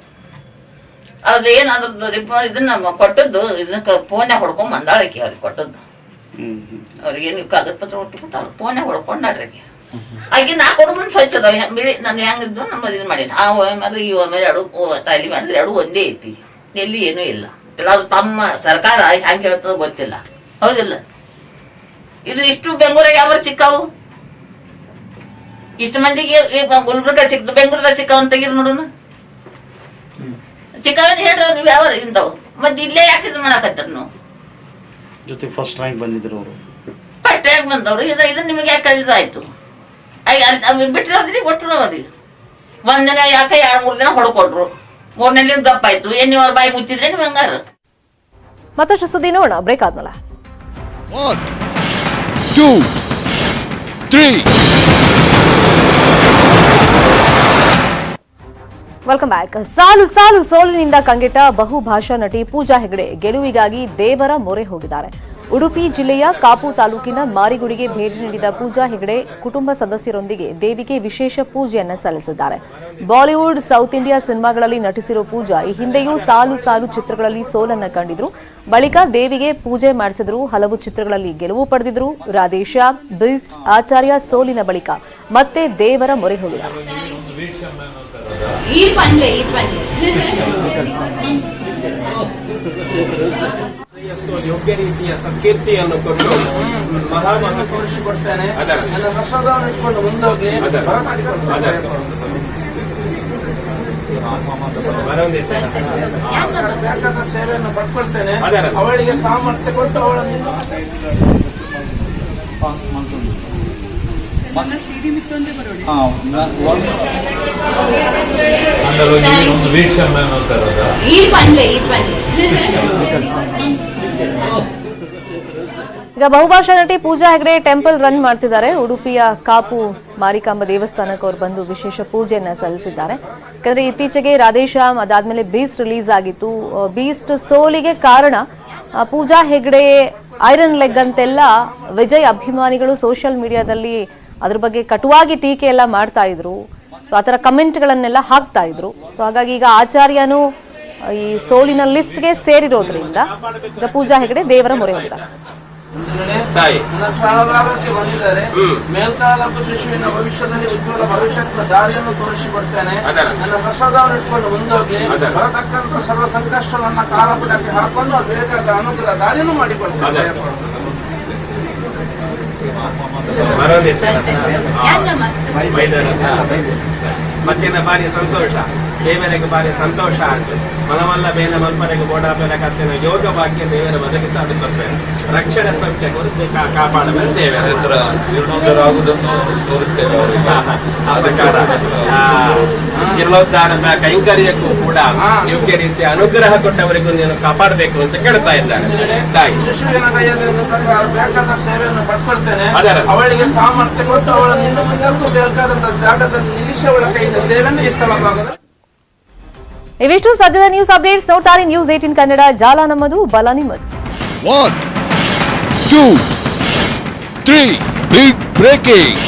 ಅದು ಏನ್ ಅದ್ರದ್ದು ಇದನ್ನ ಕೊಟ್ಟದ್ದು. ಇದನ್ನ ಫೋನ್ಯಾಗ ಹೊಡ್ಕೊಂಡ್ ಬಂದಾಳಕಿ ಅವ್ರಿಗೆ ಕೊಟ್ಟದ್ದು. ಅವ್ರಿಗೇನು ಕಾಗದ ಪತ್ರ ಒಟ್ಟು ಕೊಟ್ಟ ಅವ್ರು ಫೋನ್ಯಾಗ ಹೊಡ್ಕೊಂಡಾಡ್ರಿ. ಆಗಿ ನಾ ಕೊಡು ಮುಂದೆ ಸ್ವಚ್ಛ ಅದಾವ ಬಿಳಿ. ನಾನು ಹೆಂಗಿದ್ದು ನಮ್ಮ ಇದು ಮಾಡೀನಿ. ಆ ಮೇಲೆ ಈ ಮೇಲೆ 2 ತಾಲಿ ಮಾಡಿದ್ರೆ 2 ಒಂದೇ ಐತಿ. ಎಲ್ಲಿ ಏನೂ ಇಲ್ಲ. ಅದು ತಮ್ಮ ಸರ್ಕಾರ ಹೆಂಗೆ ಹೇಳ್ತದ ಗೊತ್ತಿಲ್ಲ. ಹೌದಿಲ್ಲ? ಇದು ಇಷ್ಟು ಬೆಂಗಳೂರಾಗ ಯಾವ ಸಿಕ್ಕಾವು? ಇಷ್ಟು ಮಂದಿಗೆ ಗುಲ್ಬರ್ಗ ಸಿಕ್ತು, ಬೆಂಗಳೂರಾಗ ಸಿಕ್ಕಾವ ಅಂತ ತೆಗೀರಿ ನೋಡೋಣ. ಸಿಕ್ಕಾವೇನು ಹೇಳ್ರಿ ನೀವು ಯಾವ ಇಂಥವು. ಮತ್ತೆ ಇಲ್ಲೇ ಯಾಕೆ ಇದು ಮಾಡಕತ್ತಾರ ನೀವು? ಜೊತೆ ಫಸ್ಟ್ ರ್ಯಾಂಕ್ ಬಂದಿದ್ರು ಅವರು. ಫಸ್ಟ್ ರ್ಯಾಂಕ್ ಬಂದವ್ರು. ಇದು ನಿಮಗೆ ಯಾಕೆ ಇದಾಯ್ತು? ಬಿಟ್ಟರೆ ಅವ್ರಿಗೆ ಕೊಟ್ಟರು ಅವ್ರಿಗೆ. 1 ದಿನ ಯಾಕೆ 2-3 ದಿನ ಹೊಡ್ಕೊಂಡ್ರು. 3ನೇ ದಪ್ಪ ಆಯ್ತು. ಏನ್ ನೀವು ಅವ್ರ ಬಾಯಿ ಮುಚ್ಚಿದ್ರೆ ನೀವು ಹಂಗಾರ. ಮತ್ತಷ್ಟು ಸುದ್ದಿ ನೋಡೋಣ ಬ್ರೇಕ್ ಆದ್ಮೇಲೆ. 1, 2, 3. Welcome back. ಸಾಲು ಸಾಲು ಸೋಲಿನಿಂದ ಕಂಗೆಟ್ಟ ಬಹುಭಾಷಾ ನಟಿ ಪೂಜಾ ಹೆಗಡೆ ಗೆಲುವಿಗಾಗಿ ದೇವರ ಮೊರೆ ಹೋಗಿದ್ದಾರೆ. ಉಡುಪಿ ಜಿಲ್ಲೆಯ ಕಾಪು ತಾಲೂಕಿನ ಮಾರಿಗುಡಿಗೆ ಭೇಟಿ ನೀಡಿದ ಪೂಜಾ ಹೆಗಡೆ ಕುಟುಂಬ ಸದಸ್ಯರೊಂದಿಗೆ ದೇವಿಗೆ ವಿಶೇಷ ಪೂಜೆಯನ್ನು ಸಲ್ಲಿಸಿದ್ದಾರೆ. ಬಾಲಿವುಡ್, ಸೌತ್ ಇಂಡಿಯಾ ಸಿನಿಮಾಗಳಲ್ಲಿ ನಟಿಸಿರುವ ಪೂಜಾ ಈ ಹಿಂದೆಯೂ ಸಾಲು ಸಾಲು ಚಿತ್ರಗಳಲ್ಲಿ ಸೋಲನ್ನ ಕಂಡಿದ್ರು. ಬಳಿಕ ದೇವಿಗೆ ಪೂಜೆ ಮಾಡಿಸಿದ್ರು. ಹಲವು ಚಿತ್ರಗಳಲ್ಲಿ ಗೆಲುವು ಪಡೆದಿದ್ರು. ರಾಧೇಶ, ಬೀಸ್ಟ್, ಆಚಾರ್ಯ ಸೋಲಿನ ಬಳಿಕ ಮತ್ತೆ ದೇವರ ಮೊರೆ ಹೋಗಿದ್ದಾರೆ. ಯೋಗ್ಯ ರೀತಿಯ ಸಂಕೀರ್ತಿಯನ್ನು ಕೊಟ್ಟು ತೋರಿಸಿಕೊಡ್ತೇನೆ. ಮುಂದೋಗ್ಲಿ ಸೇವೆಯನ್ನು ಪಡ್ಕೊಳ್ತೇನೆ. ಅವಳಿಗೆ ಸಾಮರ್ಥ್ಯ ಕೊಟ್ಟು ಅವಳನ್ನು ಈಗ ಬಹುಭಾಷಾ ನಟಿ ಪೂಜಾ ಹೆಗ್ಡೆ ಟೆಂಪಲ್ ರನ್ ಮಾಡ್ತಿದ್ದಾರೆ. ಉಡುಪಿಯ ಕಾಪು ಮಾರಿಕಾಂಬ ದೇವಸ್ಥಾನಕ್ಕೆ ಅವರು ಬಂದು ವಿಶೇಷ ಪೂಜೆಯನ್ನ ಸಲ್ಲಿಸಿದ್ದಾರೆ. ಯಾಕಂದ್ರೆ ಇತ್ತೀಚೆಗೆ ರಾಧೇಶ್ಯಾಮ್ ಅದಾದ್ಮೇಲೆ ಬೀಸ್ಟ್ ರಿಲೀಸ್ ಆಗಿತ್ತು. ಬೀಸ್ಟ್ ಸೋಲಿಗೆ ಕಾರಣ ಪೂಜಾ ಹೆಗ್ಡೆ ಐರನ್ ಲೆಗ್ ಅಂತೆಲ್ಲ ವಿಜಯ್ ಅಭಿಮಾನಿಗಳು ಸೋಷಿಯಲ್ ಮೀಡಿಯಾದಲ್ಲಿ ಅದ್ರ ಬಗ್ಗೆ ಕಟುವಾಗಿ ಟೀಕೆ ಎಲ್ಲ ಮಾಡ್ತಾ ಇದ್ರು. ಸೊ ಆತರ ಕಮೆಂಟ್ಗಳನ್ನೆಲ್ಲ ಹಾಕ್ತಾ ಇದ್ರು. ಸೊ ಹಾಗಾಗಿ ಈಗ ಆಚಾರ್ಯನು ಈ ಸೋಲಿನ ಲಿಸ್ಟ್ಗೆ ಸೇರಿರೋದ್ರಿಂದ ಈಗ ಪೂಜಾ ಹೆಗ್ಡೆ ದೇವರ ಮೊರೆ ಹೋಗ್ತಾರೆ. ನನ್ನ ಸ್ಥಾನಭಾಗಕ್ಕೆ ಬಂದಿದ್ದಾರೆ. ಮೇಲ್ಕಾಲಪ್ಪ ಶಿಶುವಿನ ಭವಿಷ್ಯದಲ್ಲಿ ಉಜ್ವಲ ಭವಿಷ್ಯದ ದಾರಿಯನ್ನು ತೋರಿಸಿಕೊಡ್ತೇನೆ. ನನ್ನ ಪ್ರಸಾದವನ್ನು ಇಟ್ಕೊಂಡು ಮುಂದೋಗಿ ಬರತಕ್ಕಂಥ ಸರ್ವ ಸಂಕಷ್ಟವನ್ನ ಕಾಲಪುಟಕ್ಕೆ ಹಾಕೊಂಡು ಬೇಕಾದ ಅನುಗ್ರಹ ದಾರಿಯನ್ನು ಮಾಡಿಕೊಡ್ತೇನೆ. ಮಧ್ಯಾಹ್ನ ಭಾರಿ ಸಂತೋಷ, ದೇವರಿಗೆ ಭಾರಿ ಸಂತೋಷ ಆಗ್ತದೆ. ಮನವಲ್ಲ ಬೇನ ಮಲ್ಪನೆಗೆ ಓಡಾಟನ ಕತ್ತಿನ ಯೋಗ ಭಾಗ್ಯ ದೇವರ ಒದಗಿಸಾದು ಬರ್ತೇನೆ. ರಕ್ಷಣೆ ಸೌಖ್ಯ ಕುರಿತು ಕಾಪಾಡಬೇಕು ದೇವರ ಹತ್ರ ನಿರ್ಣೋದ್ಧಾರಗುವುದನ್ನು ತೋರಿಸ್ತೇವೆ. ಆ ಪ್ರಕಾರ ಜೀರ್ಣೋದ್ಧಾರದ ಕೈಂಕರ್ಯಕ್ಕೂ ಕೂಡ ಯೋಗ್ಯ ರೀತಿಯ ಅನುಗ್ರಹ ಕೊಟ್ಟವರಿಗೂ ನೀನು ಕಾಪಾಡಬೇಕು ಅಂತ ಕೇಳ್ತಾ ಇದ್ದಾನೆ ತಾಯಿ. ಶಿಶುವಿನ ಕೈಯಲ್ಲಿ ಬೇಕಾದ ಸೇವೆಯನ್ನು ಪಡ್ಕೊಳ್ತೇನೆ. ಅವಳಿಗೆ ಸಾಮರ್ಥ್ಯ ಕೊಟ್ಟು ಅವಳನ್ನು ಇನ್ನು ಮುಂದಕ್ಕೂ ಬೇಕಾದಂತಹ ಜಾಗದಲ್ಲಿ ನಿಲ್ಲಿಸಿ ಅವಳ ಕೈಯಿಂದ ಸೇವೆಯನ್ನು ಈ ಸ್ಥಳ ಭಾಗದಲ್ಲಿ. ಇವಿಷ್ಟು ಸದ್ಯದ ನ್ಯೂಸ್ ಅಪ್ಡೇಟ್ಸ್. ನೋಡ್ತಾರೆ ನ್ಯೂಸ್ 18 ಕನ್ನಡ. ಜಾಲ ನಮ್ಮದು, ಬಲ ನಿಮ್ಮದು. 1, 2, 3 ಬಿಗ್ ಬ್ರೇಕಿಂಗ್.